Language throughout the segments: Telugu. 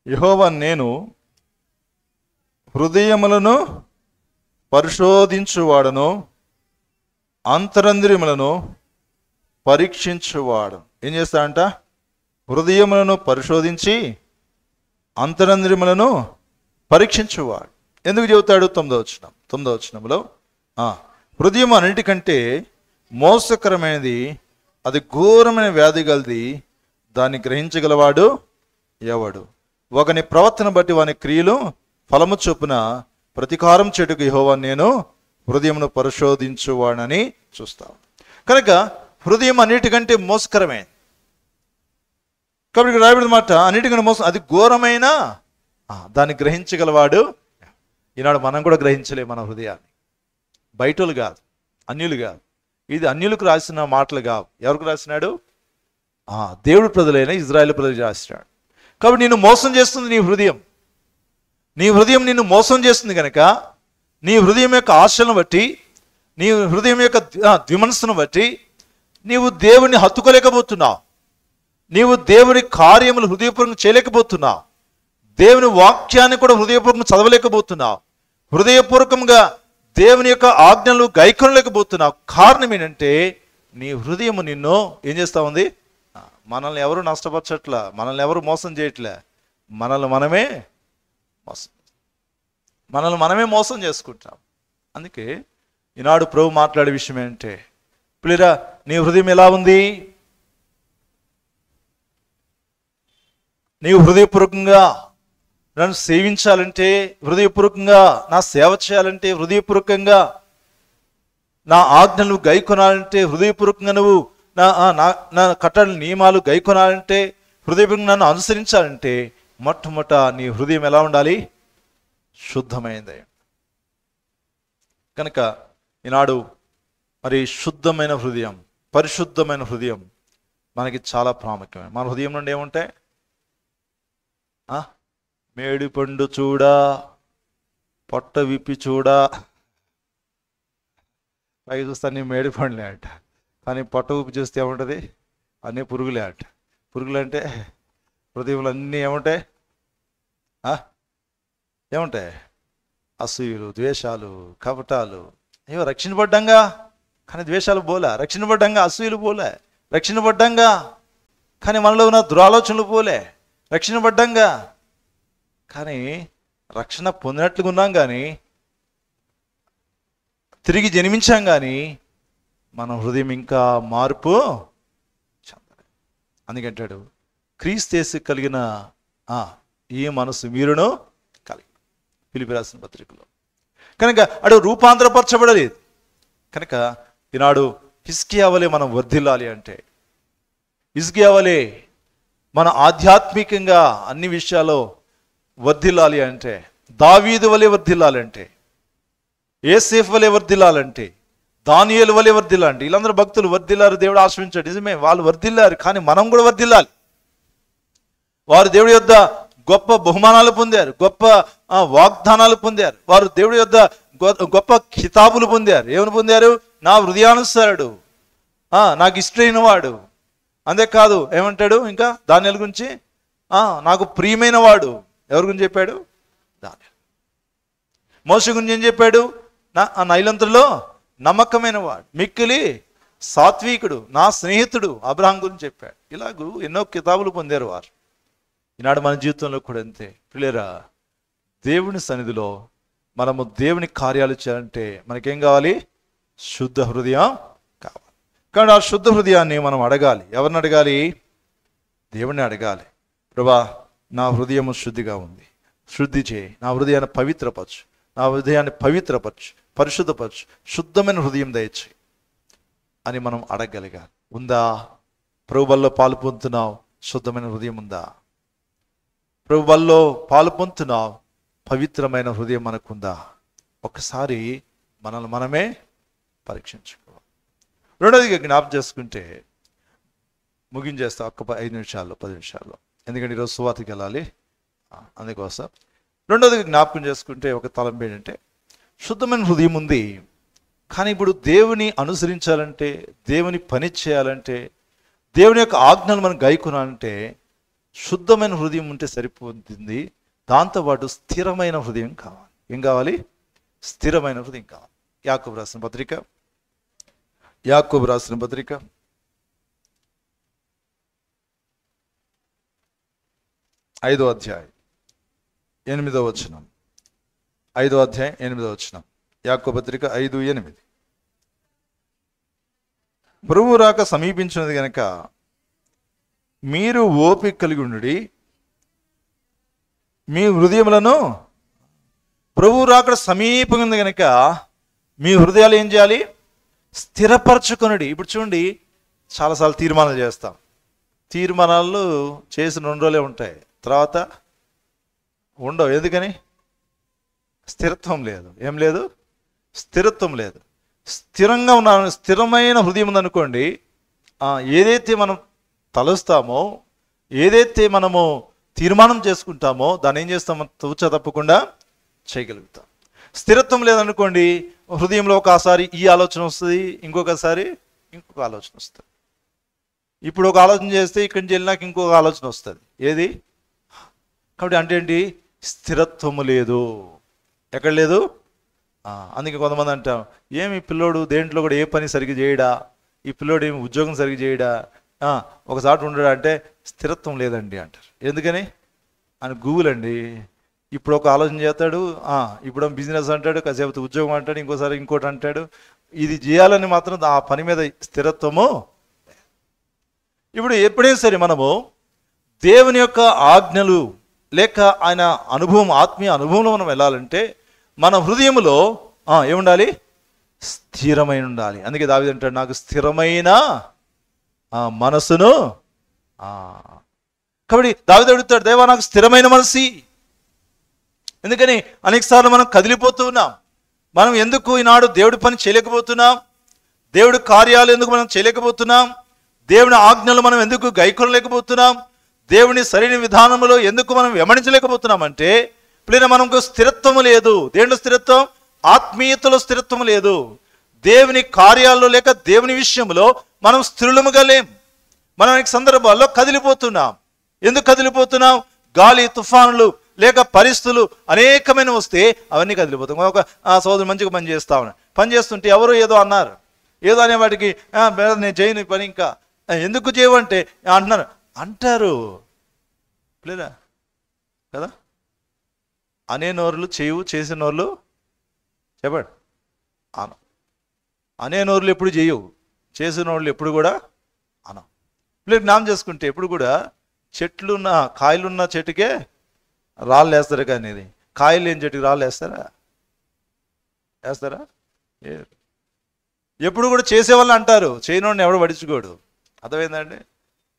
యెహోవా నేను హృదయములను పరిశోధించువాడను, అంతరంద్రియములను పరీక్షించువాడు. ఏం చేస్తాడంట? హృదయములను పరిశోధించి అంతరంద్రియములను పరీక్షించువాడు. ఎందుకు చెబుతాడు? 9వ వచనంలో హృదయం అన్నిటికంటే మోసకరమైనది, అది ఘోరమైన వ్యాధి గలది, దాన్ని గ్రహించగలవాడు ఎవడు? ఒకని ప్రవర్తన బట్టి వాని క్రియలు ఫలము చొప్పున ప్రతీకారం చెడుకు యెహోవా నేను హృదయమును పరిశోధించువాడని చూస్తాను. కనుక హృదయం అన్నిటికంటే మోసకరమైనది. కాబట్టి రాయబడిన మాట అన్నిటికంటే మోసం, అది ఘోరమైన, దాన్ని గ్రహించగలవాడు. ఈనాడు మనం కూడా గ్రహించలేము మన హృదయాన్ని. బయటలు కాదు, అన్యులు కాదు. ఇది అన్యులకు రాసిన మాటలు కావు. ఎవరికి రాసినాడు? దేవుడి ప్రజలైన ఇజ్రాయేల్ ప్రజలకు రాసినాడు. కాబట్టి నిన్ను మోసం చేస్తుంది నీ హృదయం. నీ హృదయం నిన్ను మోసం చేస్తుంది కనుక నీ హృదయం యొక్క ఆశలను బట్టి, నీ హృదయం యొక్క ద్విమనస్సును బట్టి నీవు దేవుని హత్తుకోలేకపోతున్నావు. నీవు దేవుని కార్యములు హృదయపూర్వకంగా చేయలేకపోతున్నావు. దేవుని వాక్యాన్ని కూడా హృదయపూర్వకంగా చదవలేకపోతున్నావు. హృదయపూర్వకంగా దేవుని యొక్క ఆజ్ఞలు గైకొనలేకపోతున్నావు. కారణం ఏంటంటే నీ హృదయం నిన్ను ఏం చేస్తూ ఉంది? మనల్ని ఎవరు నష్టపరచట్లా, మనల్ని ఎవరు మోసం చేయట్లే, మనల్ని మనమే మోసం చేసుకుంటాం. అందుకే ఈనాడు ప్రభు మాట్లాడే విషయం ఏంటంటే, ప్రియరా, నీ హృదయం ఎలా ఉంది? నీవు హృదయపూర్వకంగా నన్ను సేవించాలంటే, హృదయపూర్వకంగా నా సేవ చేయాలంటే, హృదయపూర్వకంగా నా ఆజ్ఞలు గైకొనాలంటే, హృదయపూర్వకంగా నువ్వు నా కట్టడల నియమాలు గైకొనాలంటే, హృదయపూర్వకంగా నన్ను అనుసరించాలంటే మొట్టమొదట నీ హృదయం ఎలా ఉండాలి? శుద్ధమైనది. కనుక ఈనాడు మరి శుద్ధమైన హృదయం, పరిశుద్ధమైన హృదయం మనకి చాలా ప్రాముఖ్యమైన. మన హృదయం నుండి ఏముంటాయి? మేడిపండు చూడా, పొట్ట విప్పి చూడా. పైకి చూస్తే అన్నీ మేడిపండులే అంట, కానీ పొట్ట విప్పి చూస్తే ఏముంటుంది? అన్నీ పురుగులే అంట. పురుగులు అంటే హృదయంలో అన్నీ ఏముంటాయి? ఏముంటాయి? అసూయలు, ద్వేషాలు, కపటాలు. అయ్యో రక్షించబడ్డంగా, కానీ ద్వేషాలు పోలే. రక్షించబడ్డంగా అసూయలు పోలే. రక్షించబడ్డంగా, కానీ మనలో ఉన్న దురాలోచనలు పోలే. రక్షించబడ్డంగా, కానీ రక్షణ పొందినట్లుగా ఉన్నాం, కానీ తిరిగి జన్మించాం, కానీ మన హృదయం ఇంకా మార్పు చెందలేదు. అందుకంటాడు, క్రీస్తు కలిగిన ఈ మనసు మీరును కలిగి. ఫిలిప్పీ రాసిన పత్రికలో. కనుక అడు రూపాంతరపరచబడలేదు. కనుక ఈనాడు హిజ్కియా వలె మనం వర్ధిల్లాలి అంటే, హిజ్కియా వలె మన ఆధ్యాత్మికంగా అన్ని విషయాల్లో వర్ధిల్లాలి అంటే, దావీదు వలె వర్ధిల్లాలంటే, యేసేఫ్ వలె వర్ధిల్లాలంటే, దానియేలు వలె వర్ధిల్లాలంటే, వీళ్ళందరూ భక్తులు వర్ధిల్లారు, దేవుడు ఆశ్రయించాడు. నిజమే, వాళ్ళు వర్ధిల్లారు, కానీ మనం కూడా వర్ధిల్లాలి. వారు దేవుడి యొద్ద గొప్ప బహుమానాలు పొందారు, గొప్ప వాగ్దానాలు పొందారు. వారు దేవుడి యొద్ద గొప్ప కితాబులు పొందారు. ఏమని పొందారు? నా హృదయానుసారుడు, నాకు ఇష్టమైన వాడు. అంతేకాదు, ఏమంటాడు ఇంకా దానియేలు గురించి? నాకు ప్రియమైన వాడు. ఎవరి గురించి చెప్పాడు? దానియేలు. మోషే గురించి ఏం చెప్పాడు? నా నైలంతులో నమ్మకమైన వాడు, మిక్కిలి సాత్వికుడు, నా స్నేహితుడు అబ్రహాం గురించి చెప్పాడు. ఇలాగూ ఎన్నో కితాబులు పొందారు వారు. ఈనాడు మన జీవితంలో కూడా అంతే. ప్రియరా, దేవుని సన్నిధిలో మనము దేవుని కార్యాలు చేయాలంటే మనకేం కావాలి? శుద్ధ హృదయం కావాలి. కానీ ఆ శుద్ధ హృదయాన్ని మనం అడగాలి. ఎవరిని అడగాలి? దేవుణ్ణి అడగాలి. ప్రభా, నా హృదయం శుద్ధిగా ఉంది, శుద్ధి చేయి, నా హృదయాన్ని పవిత్రపరచు, నా హృదయాన్ని పవిత్రపరచు, పరిశుద్ధపరచు, శుద్ధమైన హృదయం దయచేయి అని మనం అడగగలిగాలి. ఉందా? ప్రభు బల్లో పాలు పొందుతున్నావు, శుద్ధమైన హృదయం ఉందా? ప్రభు బల్లో పాలు పొందుతున్నావు, పవిత్రమైన హృదయం మనకుందా? ఒకసారి మనల్ని మనమే పరీక్షించుకోవాలి. రెండోదిగా జ్ఞాపకం చేసుకుంటే ముగించేస్తా ఒక్క 5 నిమిషాల్లో 10 నిమిషాల్లో, ఎందుకంటే ఈరోజు సువార్తకి వెళ్ళాలి. అందుకోసం రెండోదిగా జ్ఞాపకం చేసుకుంటే ఒక తలంపు ఏంటంటే, శుద్ధమైన హృదయం ఉంది, కానీ ఇప్పుడు దేవుని అనుసరించాలంటే, దేవుని పని చేయాలంటే, దేవుని యొక్క ఆజ్ఞలు మనం గైకొనాలంటే శుద్ధమైన హృదయం ఉంటే సరిపోతుంది. దాంతోపాటు స్థిరమైన హృదయం కావాలి. ఏం కావాలి? స్థిరమైన హృదయం కావాలి. యాకోబు రాసిన పత్రిక 5వ అధ్యాయం 8వ వచనం. 5వ అధ్యాయం 8వ వచనం. యాకోబు పత్రిక 5:8. ప్రభువు రాక సమీపించినది గనక మీరు ఓపిక కలిగి ఉండుడి, మీ హృదయములను, ప్రభువు రాకడ సమీపంగా ఉంది కనుక మీ హృదయాలు ఏం చేయాలి? స్థిరపరచుకొనుడి. ఇప్పుడు చూడండి, చాలాసార్లు తీర్మానాలు చేస్తాం. తీర్మానాలు చేసిన 2 రోజులే ఉంటాయి, తర్వాత ఉండవు. ఎందుకని? స్థిరత్వం లేదు. ఏం లేదు? స్థిరత్వం లేదు. స్థిరంగా ఉన్నాను, స్థిరమైన హృదయం ఉందనుకోండి, ఏదైతే మనం తలుస్తామో, ఏదైతే మనము తీర్మానం చేసుకుంటామో దాన్ని ఏం చేస్తామో తూచ తప్పకుండా చేయగలుగుతాం. స్థిరత్వం లేదనుకోండి, హృదయంలో ఒకసారి ఈ ఆలోచన వస్తుంది, ఇంకొకసారి ఇంకొక ఆలోచన వస్తుంది. ఇప్పుడు ఒక ఆలోచన చేస్తే ఇక్కడి నుంచి వెళ్ళినాక ఇంకొక ఆలోచన వస్తుంది. ఏది? కాబట్టి అంటే ఏంటి? స్థిరత్వము లేదు. ఎక్కడ లేదు? అందుకే కొంతమంది అంటాం, ఏమి పిల్లోడు దేంట్లో కూడా ఏ పని సరిగ్గా చేయడా, ఈ పిల్లోడు ఏమి ఉద్యోగం సరిగ్గా చేయడా, ఒకసారి ఉండడా అంటే స్థిరత్వం లేదండి అంటారు. ఎందుకని? అని గూగులండి. ఇప్పుడు ఒక ఆలోచన చేస్తాడు, ఇప్పుడు బిజినెస్ అంటాడు, కాసేపు ఉద్యోగం అంటాడు, ఇంకోసారి ఇంకోటి అంటాడు. ఇది చేయాలని మాత్రం ఆ పని మీద స్థిరత్వము. ఇప్పుడు ఎప్పుడైనా సరే మనము దేవుని యొక్క ఆజ్ఞలు లేక ఆయన అనుభవం, ఆత్మీయ అనుభవంలో మనం వెళ్ళాలంటే మన హృదయంలో ఏముండాలి? స్థిరమైన ఉండాలి. అందుకే దావీదు అంటాడు, నాకు స్థిరమైన మనసును. కాబట్టి దావీదు అడుగుతాడు, దేవా నాకు స్థిరమైన మనసు. ఎందుకని అనేకసార్లు మనం కదిలిపోతూ ఉన్నాం. మనం ఎందుకు ఈనాడు దేవుడి పని చేయలేకపోతున్నాం? దేవుడి కార్యాలు ఎందుకు మనం చేయలేకపోతున్నాం? దేవుని ఆజ్ఞలు మనం ఎందుకు గైకొనలేకపోతున్నాం? దేవుని సరైన విధానంలో ఎందుకు మనం వెంబడించలేకపోతున్నాం అంటే, ఇప్పుడు మనకు స్థిరత్వము లేదు. దేంట్లో స్థిరత్వం? ఆత్మీయతలో స్థిరత్వం లేదు. దేవుని కార్యాల్లో లేక దేవుని విషయంలో మనం స్థిరులముగా లేం. మనం అనేక సందర్భాల్లో కదిలిపోతున్నాం. ఎందుకు కదిలిపోతున్నాం? గాలి, తుఫానులు లేక పరిస్థితులు అనేకమైన వస్తే అవన్నీ కదిలిపోతాం. ఒక సోదరు మంచిగా పని చేస్తా ఉన్నాడు, పని చేస్తుంటే ఎవరో ఏదో అన్నారు, ఏదో అనే వాటికి నేను చేయను పని, ఇంకా ఎందుకు చేయవంటే అంటున్నారు అంటారు లేదా కదా? అనే నోరులు చేయవు, చేసే నోరులు చెప్పండి. అనే నోరులు ఎప్పుడు చేయవు, చేసే నోరులు ఎప్పుడు కూడా అనం. లేదు జ్ఞానం చేసుకుంటే ఎప్పుడు కూడా చెట్లున్న కాయలున్న చెట్టుకే రాళ్ళు వేస్తారు, కానీ ఇది కాయలు లేని చెట్టుకి రాళ్ళు వేస్తారా? ఎప్పుడు కూడా చేసేవాళ్ళు అంటారు, చేయనోడిని ఎవడు పడించుకోడు. అర్థమైందండి?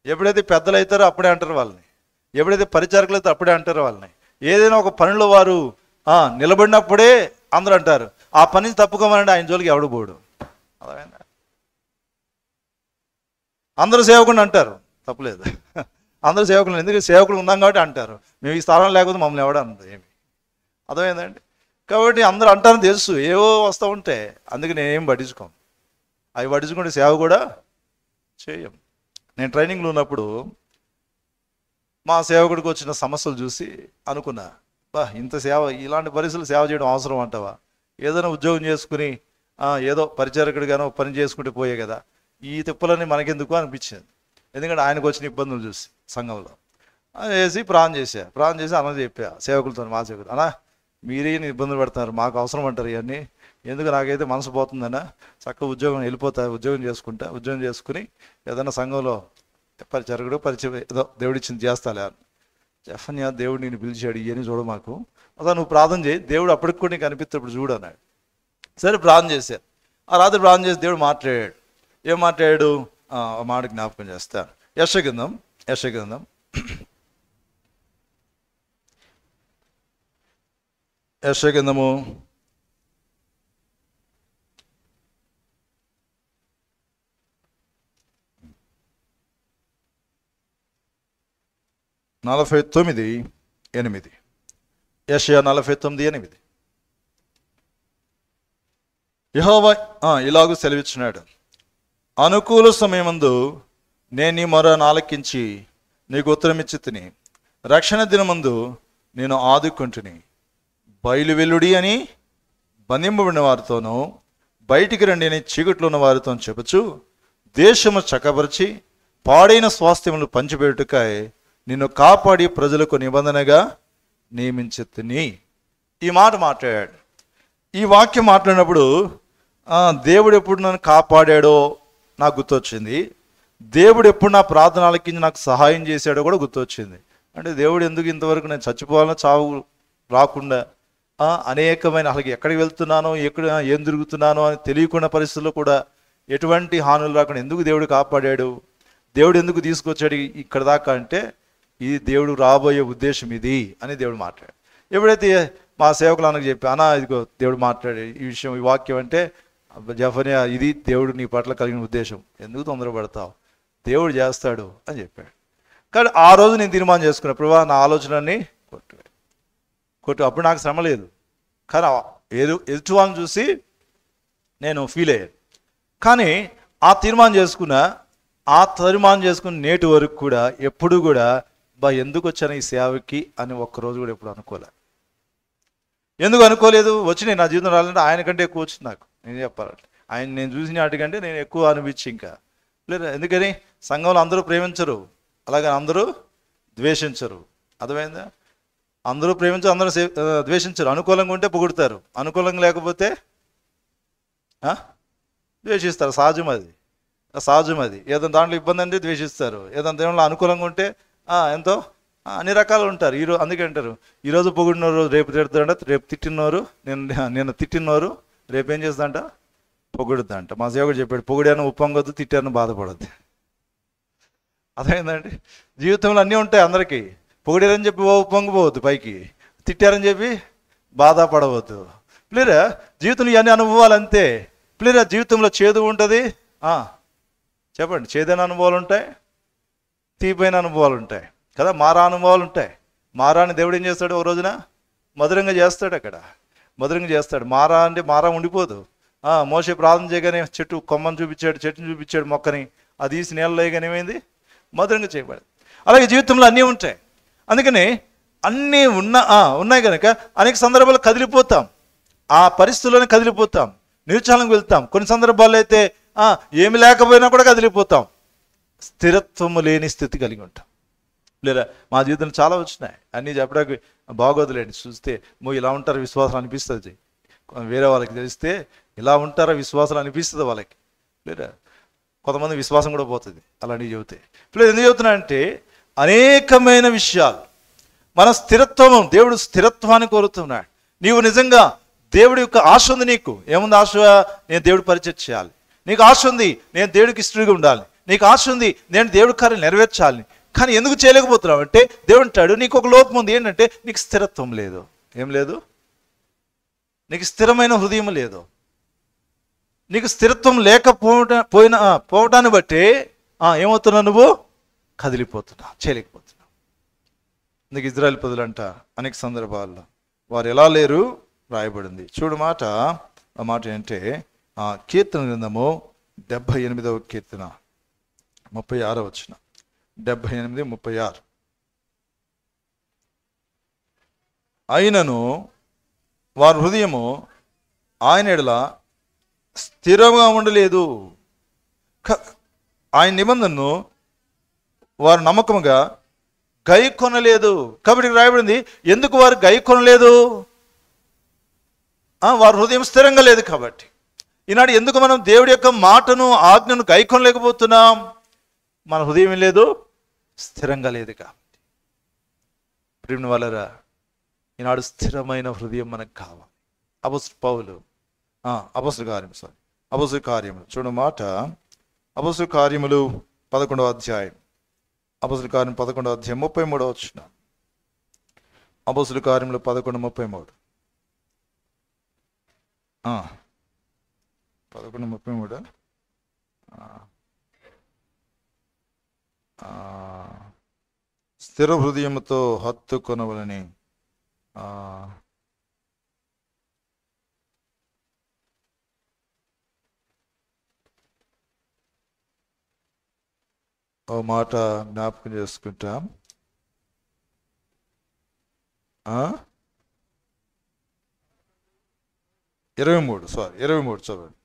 ఎప్పుడైతే పెద్దలు అవుతారో అప్పుడే అంటారు వాళ్ళని, ఎప్పుడైతే పరిచారకులు అయితే అప్పుడే అంటారు వాళ్ళని. ఏదైనా ఒక పనిలో వారు నిలబడినప్పుడే అందరూ అంటారు, ఆ పనిని తప్పుకోమనండి, ఆయన జోలికి ఎవడు పోడు. అర్థమైందా? అందరూ సేవకుని అంటారు, తప్పులేదు. అందరూ సేవకులు, ఎందుకంటే సేవకులు ఉన్నాం కాబట్టి అంటారు. మేము ఈ స్థానం లేకపోతే మమ్మల్ని ఎవడ అన్నది ఏమి. అర్థమైందండి? కాబట్టి అందరూ అంటారని తెలుసు, ఏవో వస్తూ ఉంటే, అందుకే నేనేం పట్టించుకోను. అవి పట్టించుకుంటే సేవ కూడా చేయం. నేను ట్రైనింగ్లో ఉన్నప్పుడు మా సేవకుడికి వచ్చిన సమస్యలు చూసి అనుకున్నా, ఇంత సేవ, ఇలాంటి పరిస్థితులు సేవ చేయడం అవసరం అంటావా? ఏదైనా ఉద్యోగం చేసుకుని ఏదో పరిచారకుడిగానో పని చేసుకుంటే పోయే కదా, ఈ తిప్పలన్నీ మనకెందుకు అనిపించింది. ఎందుకంటే ఆయనకు వచ్చిన ఇబ్బందులు చూసి సంఘంలో వేసి ప్రాణం చేసి అన్న చెప్పా సేవకులతో, మా సేవకులు, అన్నా మీరే ఇబ్బందులు పడుతున్నారు, మాకు అవసరం అంటారు ఇవన్నీ, ఎందుకు నాకైతే మనసు పోతుందన్నా, చక్కగా ఉద్యోగం వెళ్ళిపోతా, ఉద్యోగం చేసుకుని ఏదైనా సంఘంలో పరిచారకుడు పరిచయం ఏదో దేవుడిచ్చింది చేస్తాలే అని చెప్పని, దేవుడు నేను పిలిచాడు ఇవన్నీ చూడ మాకు, అసలు నువ్వు ప్రార్థన చేయి, దేవుడు అప్పటికి కూడా నీకు అనిపిస్తున్నప్పుడు చూడు అన్నాడు. సరే ప్రార్థన చేశాను. ఆ రాత్రి ప్రార్థన చేసి దేవుడు మాట్లాడాడు. ఏం మాట్లాడాడు? ఆ మాట జ్ఞాపకం చేస్తాను. యెషయా గ్రంథం 49:8. యెషయా 49:8. యెహోవా ఇలాగూ సెలవిచ్చినాడు, అనుకూల సమయమందు నేను నీ మొర ఆలకించి నీకు ఉత్తరమిచ్చితిని. రక్షణ దినమందు నేను ఆదుకుంటుని. బయలు వెల్లుడి అని బంధింపబడిన వారితోనూ, బయటికి రండి అని చీకట్లో ఉన్న వారితో చెప్పుచు, దేశము చక్కపరిచి పాడైన స్వాస్థ్యములు పంచిపెట్టుకై నిన్ను కాపాడి ప్రజలకు నిబంధనగా నియమించితిని. ఈ మాట మాట్లాడాడు. ఈ వాక్యం మాట్లాడినప్పుడు దేవుడు ఎప్పుడు నన్ను కాపాడాడో నాకు గుర్తొచ్చింది. దేవుడు ఎప్పుడు నా ప్రార్థనలకి నాకు సహాయం చేశాడో కూడా గుర్తొచ్చింది. అంటే దేవుడు ఎందుకు ఇంతవరకు నేను చచ్చిపోవాలని, చావు రాకుండా, అనేకమైన అసలు ఎక్కడికి వెళ్తున్నానో, ఏం తిరుగుతున్నానో అని తెలియకుండా పరిస్థితుల్లో కూడా ఎటువంటి హానులు రాకుండా ఎందుకు దేవుడు కాపాడాడు, దేవుడు ఎందుకు తీసుకొచ్చాడు ఇక్కడ దాకా అంటే, ఇది దేవుడు రాబోయే ఉద్దేశం ఇది అని దేవుడు మాట్లాడాడు. ఎప్పుడైతే మా సేవకులు అన్నకు చెప్పి, ఇదిగో దేవుడు మాట్లాడే ఈ విషయం, ఈ వాక్యం అంటే, జఫన్యా ఇది దేవుడు నీ పట్ల కలిగిన ఉద్దేశం, ఎందుకు తొందరపడతావు, దేవుడు చేస్తాడు అని చెప్పాడు. కానీ ఆ రోజు నేను తీర్మానం చేసుకున్నా, ప్రభా నా ఆలోచనని కొట్టు. అప్పుడు నాకు శ్రమ లేదు, కానీ ఎదుటి వాళ్ళని చూసి నేను ఫీల్ అయ్యాను. కానీ ఆ తీర్మానం చేసుకున్న నేటి వరకు కూడా ఎప్పుడు కూడా ఎందుకు వచ్చాను ఈ సేవకి అని ఒక్కరోజు కూడా ఎప్పుడు అనుకోలే. ఎందుకు అనుకోలేదు? వచ్చి నా జీవితం రాలంటే ఆయన కంటే ఎక్కువ వచ్చింది నాకు. నేను చెప్పాలంటే ఆయన నేను చూసిన వాటికంటే నేను ఎక్కువ అనిపించి ఇంకా లేదు. ఎందుకని సంఘంలో అందరూ ప్రేమించరు, అలాగే అందరూ ద్వేషించరు. అర్థమైందా? అందరూ ప్రేమించరు, అందరూ ద్వేషించరు. అనుకూలంగా ఉంటే పొగుడుతారు, అనుకూలంగా లేకపోతే ద్వేషిస్తారు. సహజం అది. ఏదైనా దాంట్లో ఇబ్బంది అంటే ద్వేషిస్తారు, ఏదైనా దేవుళ్ళు అనుకూలంగా ఉంటే ఎంతో అన్ని రకాలు ఉంటారు. అందుకే అంటారు, ఈరోజు పొగిడినోరు రేపు తిడతాడంట, రేపు తిట్టినోరు నేను తిట్టినోరు రేపు ఏం చేస్తుందంట, పొగుడుద్దంట. మా సేవకుడు చెప్పాడు, పొగిడాను ఉప్పొంగొద్దు, తిట్టాను బాధపడద్దు. అదేంటండి, జీవితంలో అన్నీ ఉంటాయి అందరికీ. పొగిడారని చెప్పి ఉప్పొంగిపోవద్దు పైకి, తిట్టారని చెప్పి బాధపడవద్దు. ప్లీరా జీవితంలో ఇవన్నీ అనుభవాలు అంతే. ప్లీరా జీవితంలో చేదు ఉంటుంది, చెప్పండి, చేదైన అనుభవాలు ఉంటాయి, తీపైన అనుభవాలు ఉంటాయి కదా, మారా అనుభవాలు ఉంటాయి. మారాని దేవుడు ఏం చేస్తాడు, ఒక రోజున మధురంగా చేస్తాడు. అక్కడ మధురంగా చేస్తాడు. మారా అంటే మారా ఉండిపోదు. మోషే ప్రార్థన చేయగానే కొమ్మని చూపించాడు, చెట్టుని చూపించాడు, మొక్కని, అది తీసి నీళ్ళలో వేయగానే ఏమైంది, మధురంగా చేయబడి. అలాగే జీవితంలో అన్నీ ఉంటాయి. అందుకని అన్నీ ఉన్నాయి కనుక అనేక సందర్భాలు కదిలిపోతాం, ఆ పరిస్థితుల్లోనే కదిలిపోతాం, నిరుత్సాహంకి వెళ్తాం. కొన్ని సందర్భాల్లో అయితే ఏమి లేకపోయినా కూడా కదిలిపోతాం, స్థిరత్వము లేని స్థితి కలిగి ఉంటాం. లేదా మా జీవితంలో చాలా వచ్చినాయి, అన్నీ చెప్పడానికి బాగోదులేండి. చూస్తే ఇలా ఉంటారు విశ్వాసం అనిపిస్తుంది, వేరే వాళ్ళకి తెలిస్తే ఇలా ఉంటారా విశ్వాసాలు అనిపిస్తుంది వాళ్ళకి. లేదా కొంతమంది విశ్వాసం కూడా పోతుంది అలాంటివి చెబితే. లేదు ఎందుకు చెబుతున్నా అంటే, అనేకమైన విషయాలు మన స్థిరత్వం, దేవుడు స్థిరత్వాన్ని కోరుతున్నాడు. నీవు నిజంగా దేవుడి యొక్క ఆశ ఉంది. నీకు ఏముంది ఆశ? నేను దేవుడి పరిచయం చేయాలి. నీకు ఆశ ఉంది, నేను దేవుడికి ఇష్టంగా ఉండాలి. నీకు ఆశ ఉంది, నేను దేవుడి కార్యం నెరవేర్చాలి. కానీ ఎందుకు చేయలేకపోతున్నావు అంటే, దేవుడు అంటాడు నీకు ఒక లోపం ఉంది. ఏంటంటే నీకు స్థిరత్వం లేదు. ఏం లేదు? నీకు స్థిరమైన హృదయం లేదు. నీకు స్థిరత్వం పోవటాన్ని బట్టి ఏమవుతున్నావు? నువ్వు కదిలిపోతున్నావు, చేయలేకపోతున్నావు. నీకు ఇజ్రాయేల్ ప్రజలంట అనేక సందర్భాల్లో వారు ఎలా లేరు రాయబడింది. చూడు మాట, ఆ మాట ఏంటంటే కీర్తన గ్రంథము 78వ కీర్తన 36వ వచనం. 78:36. అయినను వారి హృదయము ఆయన ఎడల స్థిరంగా ఉండలేదు, ఆయన నిబంధనను వారు నమ్మకముగా గై కొనలేదు. కాబట్టి రాయబడింది, ఎందుకు వారు గై కొనలేదు? వారి హృదయం స్థిరంగా లేదు. కాబట్టి ఈనాడు ఎందుకు మనం దేవుడి యొక్క మాటను, ఆజ్ఞను గై కొనలేకపోతున్నాం? మన హృదయం లేదు, స్థిరంగా లేదు. కాబట్టి ప్రియమైన వాళ్ళరా, ఈనాడు స్థిరమైన హృదయం మనకు కావాలి. అపొస్తలుల కార్యములు చూడు మాట, అపొస్తలుల కార్యములు 11వ అధ్యాయం, అపొస్తలుల కార్యం 11వ అధ్యాయం 33వ వచనం. అపొస్తలుల కార్యములు 11:33. 11:33. స్థిర హృదయముతో హత్తుకొనవలని ఓ మాట జ్ఞాపకం చేసుకుంటాం. 23 చదవండి.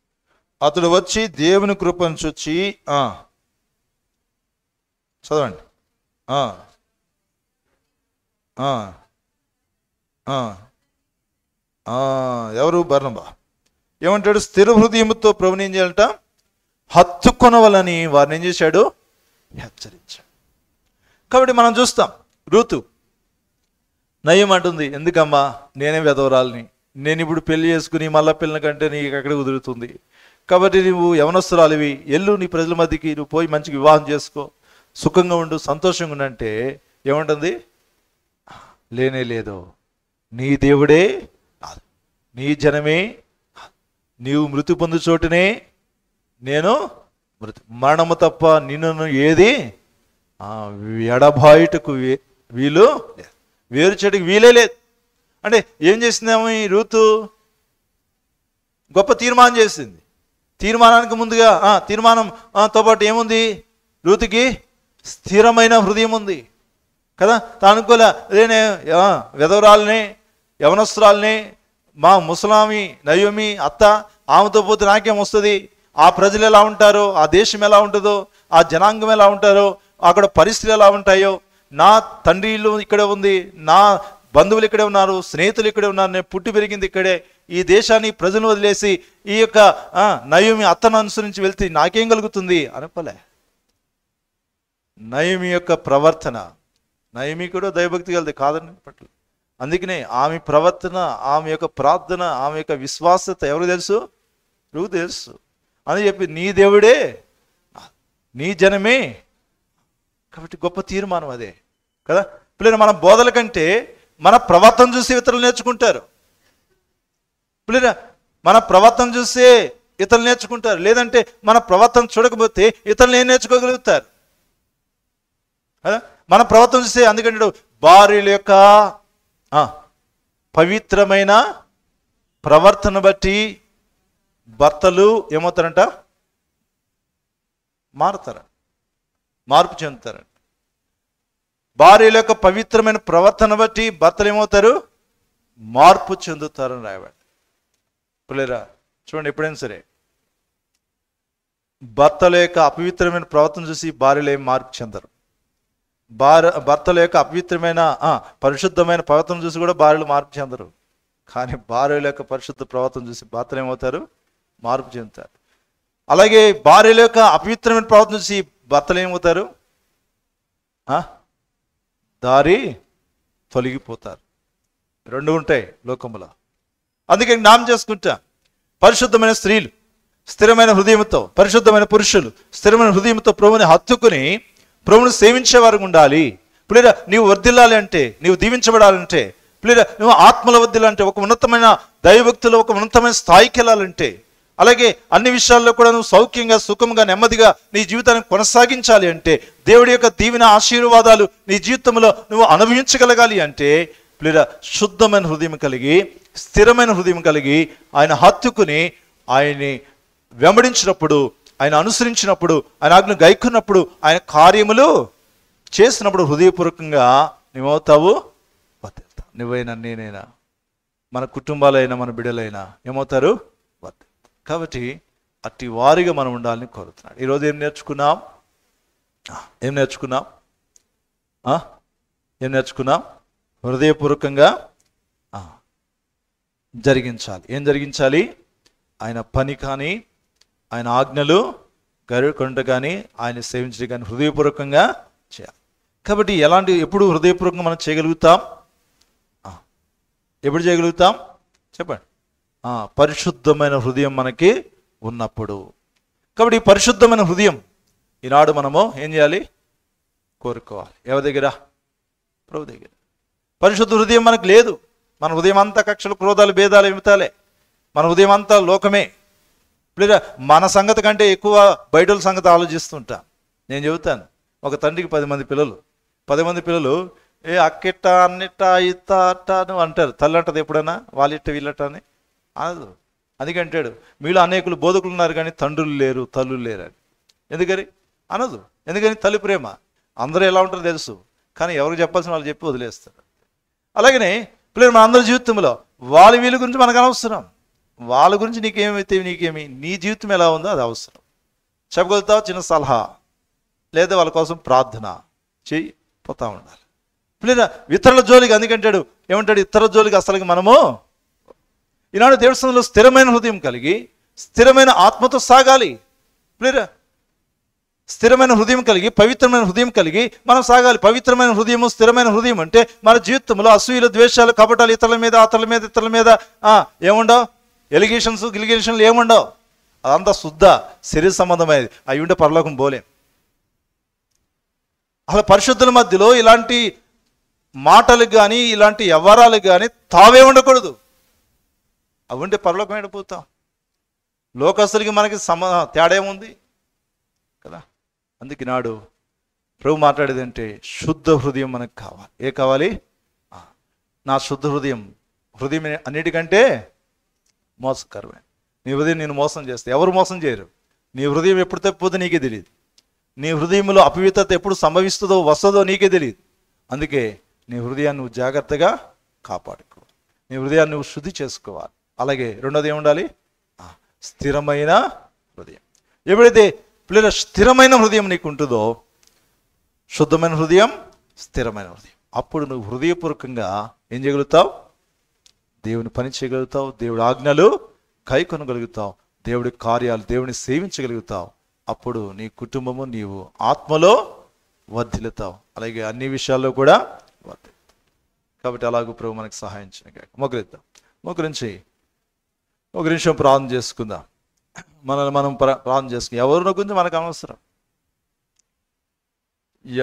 అతడు వచ్చి దేవుని కృపను చూచి చదవండి. ఎవరు? బర్నబా. ఏమంటాడు? స్థిర హృదయంతో ప్రభుని ఏం చేయాలంట? హత్తుకొనవలని వారిని ఏం చేశాడు? హెచ్చరించాడు. కాబట్టి మనం చూస్తాం, రూతు నయం అంటుంది, ఎందుకమ్మా నేనే విధవరాలిని, నేను ఇప్పుడు పెళ్లి చేసుకుని మళ్ళా పిల్లల కంటే నీకు ఎక్కడ కుదురుతుంది, కాబట్టి నువ్వు యవనస్తురాలివి, ఎల్లు నీ ప్రజల మధ్యకి, నువ్వు పోయి మంచిగా వివాహం చేసుకో, సుఖంగా ఉండు, సంతోషంగా ఉండంటే ఏమంటుంది? లేనే లేదు, నీ దేవుడే, నీ జనమే, నీవు మృతి పొందు చోటునే నేను మరణము తప్ప నిన్ను ఏది ఎడబాయుటకు వీలు లేదు, వేరు చెడుకు వీలే లేదు. అంటే ఏం చేసిందేమో ఈ రూతు? గొప్ప తీర్మానం చేసింది. తీర్మానానికి ముందుగా తీర్మానంతో పాటు ఏముంది? రూతుకి స్థిరమైన హృదయం ఉంది కదా. తానుకోలే, అదేనే విధవరాలని, యవనస్తురాలని, మా ముసలామి నయోమి అత్త, ఆమెతో పోతే నాకేం వస్తుంది, ఆ ప్రజలు ఎలా ఉంటారో, ఆ దేశం ఎలా ఉంటుందో, ఆ జనాంగం ఎలా ఉంటారో, అక్కడ పరిస్థితులు ఎలా ఉంటాయో, నా తండ్రి ఇల్లు ఇక్కడే ఉంది, నా బంధువులు ఇక్కడే ఉన్నారు, స్నేహితులు ఇక్కడే ఉన్నారు, నేను పుట్టి పెరిగింది ఇక్కడే, ఈ దేశాన్ని ప్రజలను వదిలేసి ఈ యొక్క నయోమి అత్తను అనుసరించి వెళ్తే నాకేం కలుగుతుంది అనుకోలే. నయోమి యొక్క ప్రవర్తన, నయోమి కూడా దైవభక్తి కలది కాదని పట్ల, అందుకనే ఆమె ప్రవర్తన, ఆమె యొక్క ప్రార్థన, ఆమె యొక్క విశ్వాసత ఎవరు తెలుసు? నువ్వు తెలుసు అని చెప్పి, నీ దేవుడే, నీ జనమే. కాబట్టి గొప్ప తీర్మానం అదే కదా. పిల్లలు మన బోధల కంటే మన ప్రవర్తన చూసి ఇతరులు నేర్చుకుంటారు. పిల్లలు మన ప్రవర్తన చూసే ఇతరులు నేర్చుకుంటారు, లేదంటే మన ప్రవర్తన చూడకపోతే ఇతరులు ఏం నేర్చుకోగలుగుతారు కదా. మన ప్రవర్తన చూసే, అందుకంటే భార్యల యొక్క పవిత్రమైన ప్రవర్తన బట్టి భర్తలు ఏమవుతారంట? మార్పు చెందుతారంట. భార్యల యొక్క పవిత్రమైన ప్రవర్తన బట్టి భర్తలు ఏమవుతారు? మార్పు చెందుతారని రాయబడి. పిల్లరా చూడండి, ఎప్పుడైనా సరే భర్తల యొక్క అపవిత్రమైన ప్రవర్తన చూసి భార్యలు ఏం మార్పు చెందరు. భర్తల యొక్క అపవిత్రమైన పరిశుద్ధమైన ప్రవర్తన చూసి కూడా భార్యలు మార్పు చెందరు. కానీ భార్యల యొక్క పరిశుద్ధ ప్రవర్తన చూసి భర్తలు ఏమవుతారు? మార్పు చెందుతారు. అలాగే భార్యల యొక్క అపవిత్రమైన ప్రవర్తన చూసి భర్తలు ఏమవుతారు? దారి తొలగిపోతారు. రెండు ఉంటాయి లోకంలో. అందుకే జ్ఞాపకం చేసుకుంటా, పరిశుద్ధమైన స్త్రీలు స్థిరమైన హృదయంతో, పరిశుద్ధమైన పురుషులు స్థిరమైన హృదయంతో ప్రభుని హత్తుకుని ప్రభుని సేవించేవారు ఉండాలి. పిల్లరా నీవు వర్ధిల్లాలి అంటే, నీవు దీవించబడాలంటే, పిల్లరా నువ్వు ఆత్మల వర్ధిల్లాలంటే, ఒక ఉన్నతమైన దైవభక్తులు ఒక ఉన్నతమైన స్థాయికి వెళ్ళాలంటే, అలాగే అన్ని విషయాల్లో కూడా నువ్వు సౌఖ్యంగా, సుఖంగా, నెమ్మదిగా నీ జీవితాన్ని కొనసాగించాలి అంటే, దేవుడి యొక్క దీవెన ఆశీర్వాదాలు నీ జీవితంలో నువ్వు అనుభవించగలగాలి అంటే, పిల్లరా శుద్ధమైన హృదయం కలిగి, స్థిరమైన హృదయం కలిగి, ఆయన హత్తుకుని ఆయన్ని వెంబడించినప్పుడు, ఆయన అనుసరించినప్పుడు, ఆయన ఆజ్ఞను గైకున్నప్పుడు, ఆయన కార్యములు చేసినప్పుడు హృదయపూర్వకంగా నువ్వవుతావు. నువ్వైనా నేనైనా మన కుటుంబాలైనా మన బిడ్డలైనా ఏమవుతారు? కాబట్టి అట్టి వారిగా మనం ఉండాలని కోరుతున్నాడు. ఈరోజు ఏం నేర్చుకున్నాం? ఏం నేర్చుకున్నాం? హృదయపూర్వకంగా జరిగించాలి. ఏం జరిగించాలి? ఆయన పని కానీ, ఆయన ఆజ్ఞలు గరుకొండ కానీ, ఆయన సేవించడం కానీ హృదయపూర్వకంగా చేయాలి. కాబట్టి ఎప్పుడు హృదయపూర్వకంగా మనం చేయగలుగుతాం? ఎప్పుడు చేయగలుగుతాం చెప్పండి? పరిశుద్ధమైన హృదయం మనకి ఉన్నప్పుడు. కాబట్టి ఈ పరిశుద్ధమైన హృదయం ఈనాడు మనము ఏం చేయాలి? కోరుకోవాలి. ఎవరి దగ్గర? ప్రభు దగ్గర. పరిశుద్ధ హృదయం మనకు లేదు. మన హృదయం అంతా కక్షలు, క్రోధాలు, భేదాలు, విమతాలే. మన హృదయం అంతా లోకమే. లేదా మన సంగతి కంటే ఎక్కువ బయటల సంగతి ఆలోచిస్తుంటా. నేను చెబుతాను, ఒక తండ్రికి 10 మంది పిల్లలు. 10 మంది పిల్లలు అక్కిట్ట అన్నిట్ట ఇట్ట అట్ట అని అంటారు. తల్లి అంటది ఎప్పుడైనా వాళ్ళిట్ట వీళ్ళట్ట అని అనదు. అందుకంటాడు మీలో అనేకులు బోధకులు ఉన్నారు కానీ తండ్రులు లేరు, తల్లులు లేరు అని. ఎందుకని? అనదు. ఎందుకని? తల్లి ప్రేమ. అందరూ ఎలా ఉంటారో తెలుసు, కానీ ఎవరికి చెప్పాల్సిన వాళ్ళు చెప్పి వదిలేస్తారు. అలాగనే పిల్లలు మన అందరి జీవితంలో వాళ్ళ వీళ్ళ గురించి మనకు అనవసరం. వాళ్ళ గురించి నీకేమైతే నీకేమి, నీ జీవితం ఎలా ఉందో అది అవసరం. చెప్పగలుగుతావు చిన్న సలహా, లేదా వాళ్ళ కోసం ప్రార్థన చెయ్యి, పోతా ఉండాలి. పిల్లల ఇతరుల జోలికి అందుకంటాడు, ఏమంటాడు? ఇతరుల జోలికి అసలుకి మనము ఈనాడు దేవుడి సన్నిధిలో స్థిరమైన హృదయం కలిగి స్థిరమైన ఆత్మతో సాగాలి. పిల్లల స్థిరమైన హృదయం కలిగి పవిత్రమైన హృదయం కలిగి మనం సాగాలి. పవిత్రమైన హృదయము, స్థిరమైన హృదయం అంటే మన జీవితంలో అసూయలు, ద్వేషాలు, కపటాలు, ఇతరుల మీద ఇతరుల మీద ఏముండవు, గిలిగేషన్లు ఏముండవు. అదంతా శుద్ధ శరీర సంబంధమైనది. అవి ఉంటే పరలోకం పోలేం. అసలు పరిశుద్ధుల మధ్యలో ఇలాంటి మాటలకు కానీ ఇలాంటి వ్యవహారాలకు కానీ తావే ఉండకూడదు. అవి ఉంటే పరలోకం వెళ్ళిపోతాం. లోకస్తులకి మనకి తేడా ఏముంది కదా. అందుకే నాడు ప్రభు మాట్లాడేది అంటే శుద్ధ హృదయం మనకు కావాలి. ఏ కావాలి? నా శుద్ధ హృదయం అన్నిటికంటే మోసకరమే. నీ హృదయం నేను మోసం చేస్తే ఎవరు మోసం చేయరు. నీ హృదయం ఎప్పుడు తప్పిపోతే నీకే తెలియదు. నీ హృదయంలో అపవిత్రత ఎప్పుడు సంభవిస్తుందో వస్తుందో నీకే తెలియదు. అందుకే నీ హృదయాన్ని నువ్వు జాగ్రత్తగా కాపాడుకోవాలి. నీ హృదయాన్ని నువ్వు శుద్ధి చేసుకోవాలి. అలాగే రెండోది ఏముండాలి? స్థిరమైన హృదయం. ఎప్పుడైతే పిల్లల స్థిరమైన హృదయం నీకు ఉంటుందో, శుద్ధమైన హృదయం, స్థిరమైన హృదయం, అప్పుడు నువ్వు హృదయపూర్వకంగా ఏం చేయగలుగుతావు? దేవుని పని చేయగలుగుతావు, దేవుడి ఆజ్ఞలు కైకొనగలుగుతావు, దేవుడి కార్యాలు, దేవుని సేవించగలుగుతావు. అప్పుడు నీ కుటుంబము, నీవు ఆత్మలో వర్ధిల్లుతావు. అలాగే అన్ని విషయాల్లో కూడా వర్ధిల్లుతావు. కాబట్టి అలాగూ ప్రభు మనకు సహాయం చేయగా మొక్కరిద్దాం. మొక్కరించి ఒక నిమిషం ప్రార్థన చేసుకుందాం. మనల్ని మనం ప్రార్థన చేసుకుందాం. ఎవరిని గురించి మనకు అనవసరం.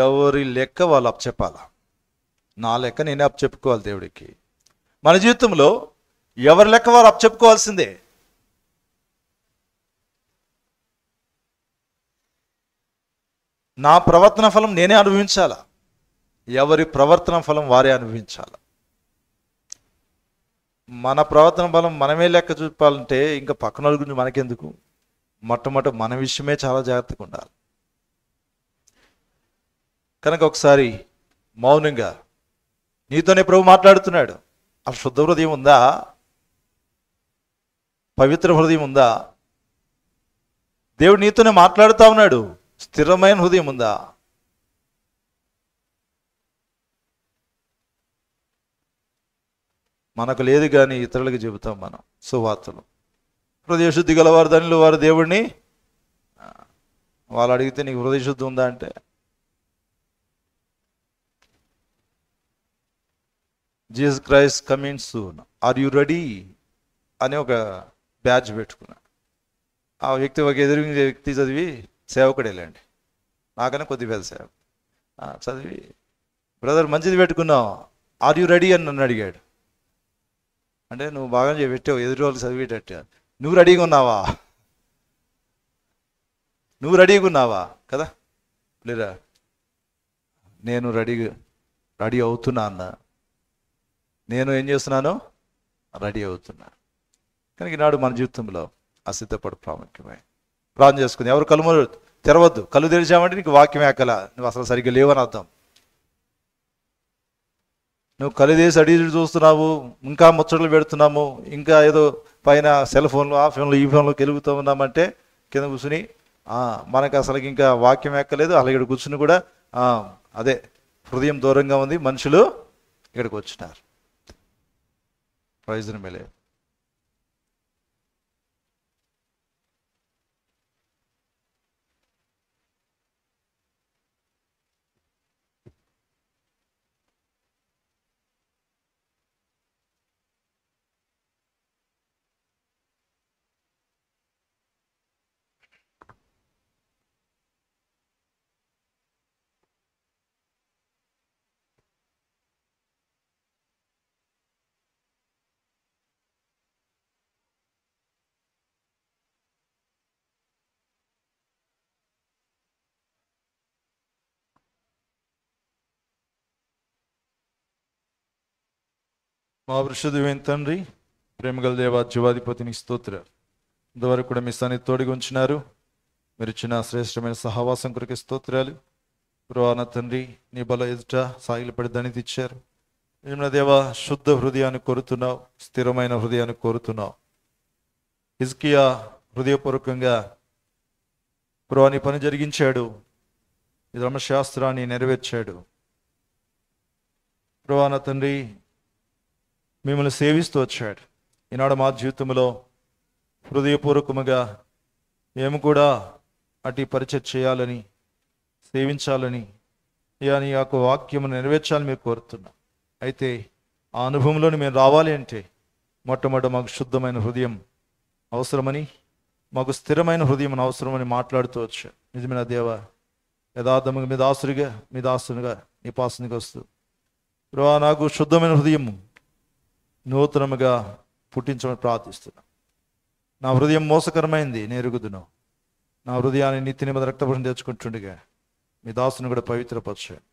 ఎవరి లెక్క వాళ్ళు అప్పచెప్పాలా. నా లెక్క నేనే అప్పచెప్పుకోవాలి దేవుడికి. మన జీవితంలో ఎవరి లెక్క వారు అప్పచెప్పుకోవాల్సిందే. నా ప్రవర్తన ఫలం నేనే అనుభవించాలా, ఎవరి ప్రవర్తన ఫలం వారే అనుభవించాల. మన ప్రవర్తన ఫలం మనమే లెక్క చూపాలంటే ఇంకా పక్కన వాళ్ళ గురించి మనకెందుకు? మొట్టమొదటి మన విషయమే చాలా జాగ్రత్తగా ఉండాలి. కనుక ఒకసారి మౌనంగా నీతోనే ప్రభు మాట్లాడుతున్నాడు. ఆ శుద్ధ హృదయం ఉందా? పవిత్ర హృదయం ఉందా? దేవుడు నీతోనే మాట్లాడుతూ ఉన్నాడు. స్థిరమైన హృదయం ఉందా? మనకు లేదు కానీ ఇతరులకు చెబుతాం మనం సువార్తలు. హృదయశుద్ధి గలవారు దానిలో వారు దేవుడిని వాళ్ళు అడిగితే నీకు హృదయశుద్ధి ఉందా అంటే Jesus Christ coming soon, are you ready అని ఒక బ్యాడ్జ్ పెట్టుకున్నా. ఆ వ్యక్తి ఒక ఎదురు వ్యక్తి చదివి సేవకుడేలేండి, నాకన్నా కొద్ది పెద్ద సేవకు చదివి, బ్రదర్ మంచిది పెట్టుకున్నావు, ఆర్ యు రెడీ అని నన్ను అడిగాడు. అంటే నువ్వు బాగా పెట్టావు, ఎదురు వాళ్ళు చదివేటట్టు. నువ్వు రెడీగా ఉన్నావా? నువ్వు రెడీగా ఉన్నావా కదా? లేదా నేను రెడీ అవుతున్నా అన్న. నేను ఏం చేస్తున్నాను? రెడీ అవుతున్నా. కనుక ఈనాడు మన జీవితంలో అసిద్ధపడు ప్రాముఖ్యమే. ప్రార్థన చేసుకుంది. ఎవరు కళ్ళు తెరవద్దు. కళ్ళు తెరిచామంటే నీకు వాక్యం ఎక్కల, నువ్వు అసలు సరిగ్గా లేవని అర్థం. నువ్వు కళ్ళు తీసి అడిగి చూస్తున్నావు, ఇంకా ముచ్చట్లు పెడుతున్నాము, ఇంకా ఏదో పైన సెల్ ఫోన్లు, ఆ ఫోన్లు, ఈ ఫోన్లో కెలుగుతూ ఉన్నామంటే కింద కూర్చుని మనకు అసలు ఇంకా వాక్యం ఎక్కలేదు. అలాగే ఇక్కడ కూర్చుని కూడా అదే హృదయం దూరంగా ఉంది, మనుషులు ఇక్కడికి వచ్చినారు. ప్రయోజనమే లేదు. మా పరిశుద్ధమైన తండ్రి, ప్రేమగల దేవా, జీవాధిపతిని స్తోత్ర. ఇంతవరకు కూడా మీ సన్నిధి తోడుగా ఉంచినారు. మీరు ఇచ్చిన శ్రేష్టమైన సహవాసం కొరకు స్తోత్రాలు. ప్రభువా నా తండ్రి, నీ బల ఎదుట సాగిలపడి ధనిత ఇచ్చారు. నిజమైన దేవా, శుద్ధ హృదయాన్ని కోరుతున్నావు, స్థిరమైన హృదయాన్ని కోరుతున్నావు. హిజ్కియా హృదయపూర్వకంగా ప్రభువా నీ పని జరిగించాడు, ఈ ధర్మశాస్త్రాన్ని నెరవేర్చాడు. ప్రభువా నా తండ్రి, మిమ్మల్ని సేవిస్తూ వచ్చాడు. ఈనాడు మా జీవితంలో హృదయపూర్వకముగా మేము కూడా అటు పరిచయం చేయాలని, సేవించాలని, నీ యొక్క వాక్యము నెరవేర్చాలని మీరు కోరుతున్నాం. అయితే ఆ అనుభవంలోని మేము రావాలి అంటే మొట్టమొదటి మాకు శుద్ధమైన హృదయం అవసరమని, మాకు స్థిరమైన హృదయం అవసరమని మాట్లాడుతూ వచ్చాడు. నిజమైన దేవ, యథార్థముగా మీ దాసునిగా నీ పాసునిగా వస్తూ ప్రభువా నాకు శుద్ధమైన హృదయం నూతనముగా పుట్టించమని ప్రార్థిస్తున్నాను. నా హృదయం మోసకరమైంది నేను ఎరుగుదును. నా హృదయాన్ని నిత్య నిమిత్త రక్తపూర్ణం తెచ్చుకుంటుండగా మీ దాసుని కూడా పవిత్రపరచండి.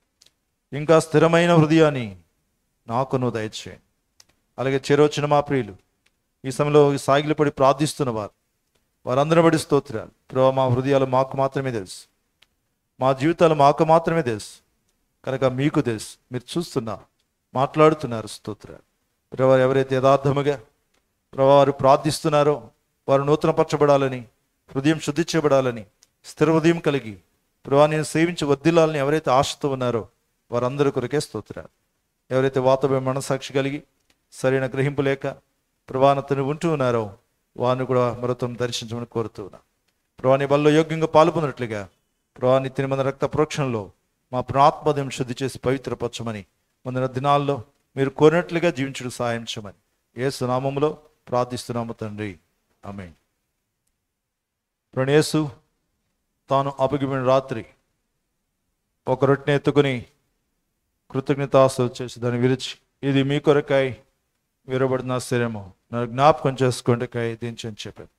ఇంకా స్థిరమైన హృదయాన్ని నాకు నువ్వు దయచేయండి. అలాగే చేరవచ్చిన మా ప్రియులు, ఈ సమయంలో సాగిలపడి ప్రార్థిస్తున్న వారందరూ బడి స్తోత్రాలు. ప్రభువా మా హృదయాలు మాకు మాత్రమే తెలుసు, మా జీవితాలు మాకు మాత్రమే తెలుసు కనుక మీకు తెలుసు, మీరు చూస్తున్నారు, మాట్లాడుతున్నారు. స్తోత్రాలు. ప్రభువా ఎవరైతే యథార్థముగా ప్రభువా వారు ప్రార్థిస్తున్నారో వారు నూతనపరచబడాలని, హృదయం శుద్ధి చేయబడాలని, స్థిర హృదయం కలిగి ప్రభువా నేను సేవించి వర్ధిల్లాలని ఎవరైతే ఆశతో ఉన్నారో వారందరి కొరకే స్తోత్రాలు. ఎవరైతే వాతావరణ మనసాక్షి కలిగి సరైన గ్రహింపు లేక ప్రభానతను ఉంటూ ఉన్నారో వారిని కూడా మరొతం దర్శించమని కోరుతూ ఉన్నా. ప్రభా నీ బల్లో యోగ్యంగా పాల్పొందినట్లుగా ప్రభా నిత్య నిబంధన రక్త ప్రోక్షణలో మా ప్రాత్మదయం శుద్ధి చేసి పవిత్రపరచమని, ముందున దినాల్లో మీరు కోరినట్లుగా జీవించుడు సాయం చేయమని యేసు నామములో ప్రార్థిస్తున్నాము తండ్రి, ఆమేన్. యేసు తాను అప్పగించిన రాత్రి ఒక రొట్టెని ఎత్తుకుని కృతజ్ఞతాస్తుతులు చేసి దాన్ని విరిచి, ఇది మీ కొరకై విరబడిన శరీరము, నన్ను జ్ఞాపకం చేసుకోండి దించని చెప్పాను.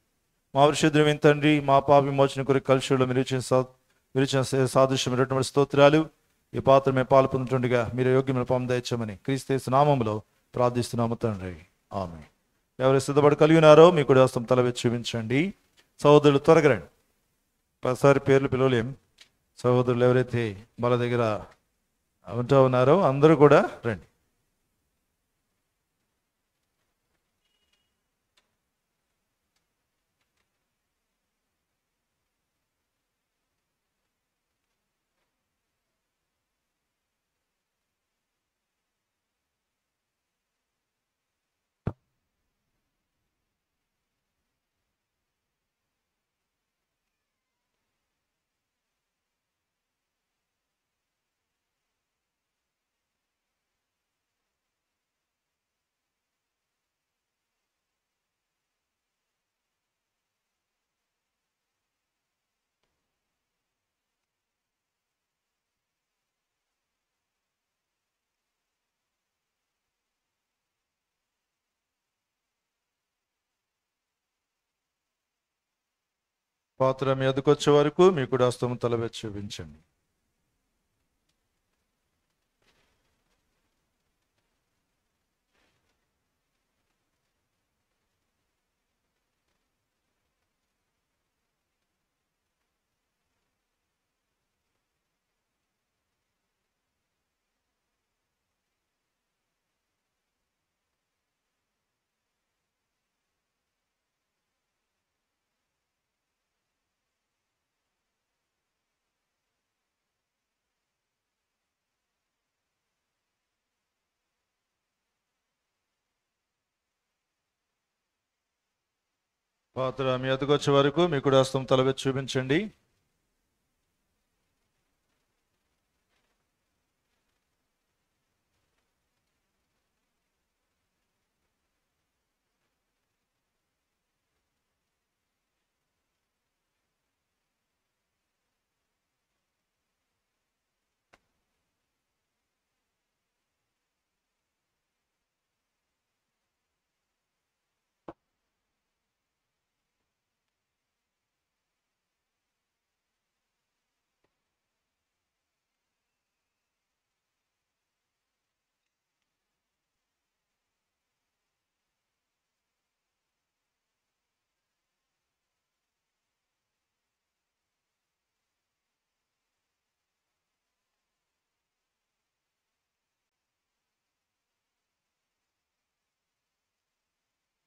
మా పరిశుద్ధమైన తండ్రి, మా పాప విమోచన కొరకు కలుషులు మీరు ఇచ్చిన సాదృశ్యమైనటువంటి స్తోత్రాలు. ఈ పాత్ర మేము పాల్పొందుతుండగా మీరు యోగ్యమైన పాము దయచమని క్రీస్తు యేసు నామములో ప్రార్థిస్తున్నాము తండ్రి, ఆమేన్. ఎవరు సిద్ధపడి కలిగినారో మీ కూడా హస్తం తల వెచ్చి చూపించండి. సహోదరులు త్వరగా రండి. ఒకసారి పేర్లు పిలవలేం. సహోదరులు ఎవరైతే వాళ్ళ దగ్గర ఉంటూ ఉన్నారో అందరూ కూడా రండి. పాత్ర మీ ఎదుకు వచ్చే వరకు మీ కూడా హస్తం తల వెచ్చి చూపించండి. పాత్ర మీ ఎదుకు వచ్చే వరకు మీ కూడా హస్తం తల వెచ్చి చూపించండి.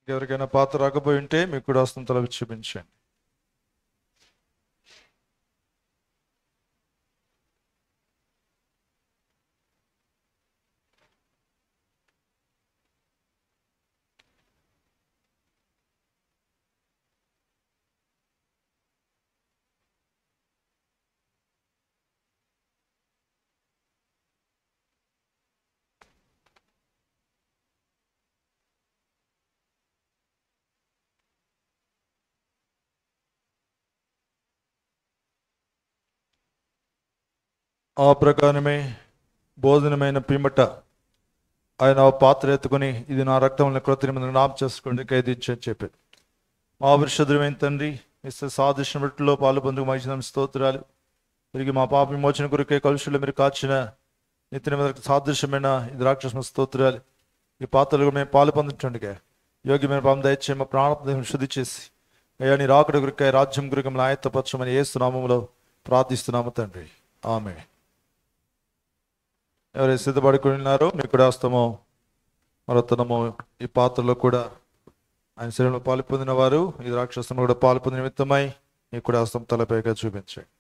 ఎవరికైనా పాత్ర రాకపోయి ఉంటే మీకు కూడా వస్తుంది, తల చూపించండి. ఆ ప్రకారమే భోజనమైన పిమ్మట ఆయన ఆ పాత్ర ఎత్తుకొని, ఇది నా రక్తంలో కృత్రిమ నామ చేసుకోండి ఖైదించి అని చెప్పారు. మా పరిశుద్ధమైన తండ్రి, ఇస్తే సాదృశ్యం రొట్టెలో పాలు పొందుకు మంచి స్తోత్రాలు. తిరిగి మా పాప విమోచన కొరకే కలుషులు మీరు కాచిన నిత్య మీద సాదృశ్యమైన ఇది రాక్షస స్తోత్రాలు. ఈ పాత్రలు మేము పాలు పొందుతుండగా యోగ్యమైన పాపం దయచే మా ప్రాణ శుద్ధి చేసి అయ్యా నీ రాకడ గురికాయ రాజ్యం గురికి మన ఆయత్తపరచమని యేసు నామములో ప్రార్థిస్తున్నాము తండ్రి, ఆమె. ఎవరైతే సిద్ధపడుకుని ఉన్నారో మీకు కూడా హస్తమో మరొత్తనమో ఈ పాత్రలో కూడా ఆయన శరీరంలో పాలు పొందిన వారు ఈ రాక్షసంలో కూడా పాలు పొందిన నిమిత్తమై మీకు కూడా హస్తం తలపైగా చూపించండి.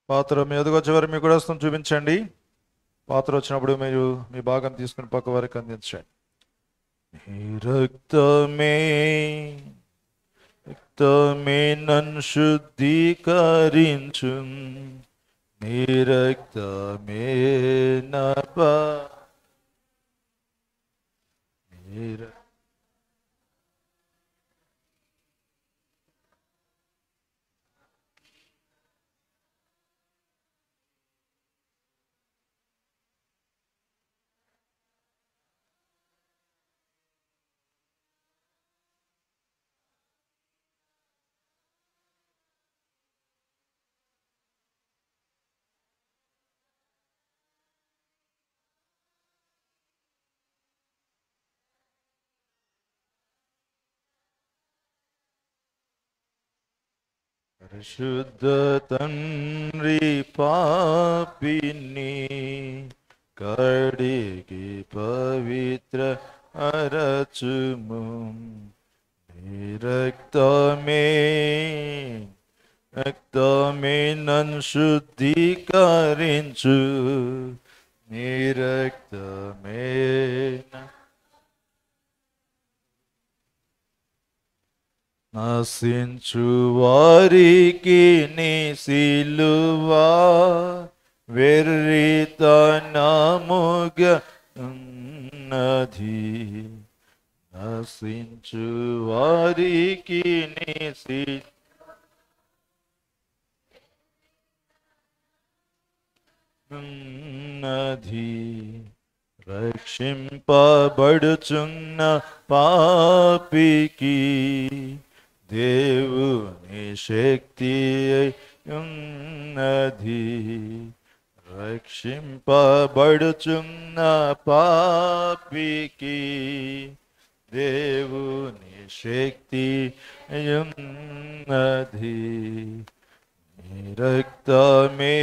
పాత్ర మీ ఎదుగు వచ్చే వారు మీకు కూడా హస్తం చూపించండి. పాత్ర వచ్చినప్పుడు మీరు మీ భాగం తీసుకుని పక్క వారికి అందించండి. నీ రక్తమే రక్తమే నన్ను శుద్ధీకరించు, నీ రక్తమే నా పరిశుద్ధ తండ్రి పాపిని కడిగి పవిత్ర అరచుము, నీ రక్తమే రక్తమే నన్ను శుద్ధీకరించు, నీ రక్తమే నశించు వారికి నీ సిలువా వెర్రితనముగా ఉన్నది, నశించు వారికి నీ ఉన్నది, రక్షింపబడుచున్న పాపికి దేవుని శక్తి ఉన్నది, రక్షింపబడుచున్న పాపికి దేవుని శక్తి ఉన్నది, నీ రక్తమే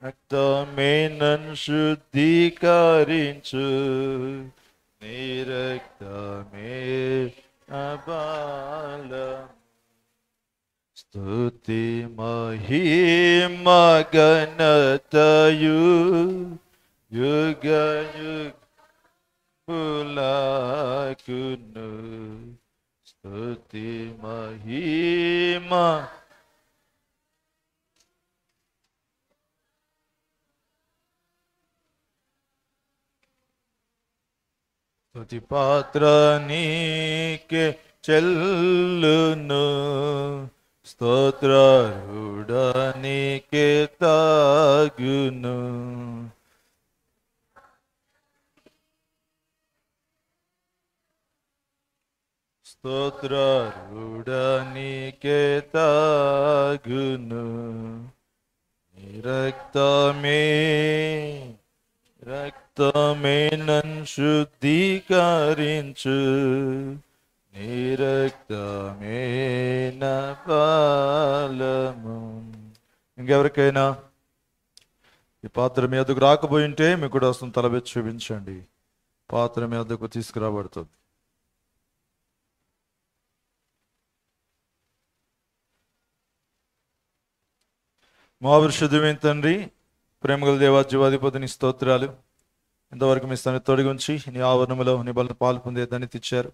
రక్తమే నన్ను శుద్ధీకరించు, నీ రక్తమే అబాలం. స్తుతి మహిమ ఘనతయు యుగ యుగములకును, స్తుతి మహిమ స్తుతి పాత్ర నీకే చెల్లును, స్తోత్రారుడా నీకే తాగును. స్తోత్రారుడా నీకే తాగును. నీ రక్తమే నన్ను శుద్ధీకరించు, నీ రక్తమే నా బలము. ఇంకెవరికైనా ఈ పాత్ర మీ వద్దకు రాకపోయి ఉంటే మీకు కూడా వస్తుంది, తలబెట్టి చూపించండి. పాత్ర మీ వద్దకు తీసుకురాబడుతుంది. మహాపరిశుద్ధమైన తండ్రి, ప్రేమగల దేవా, జీవాధిపతిని స్తోత్రాలు. ఇంతవరకు మీ స్థాన్ని తొడిగి ఉంచి నీ ఆవరణములో నీ బలం పాలు పొందే దాన్ని తెచ్చారు.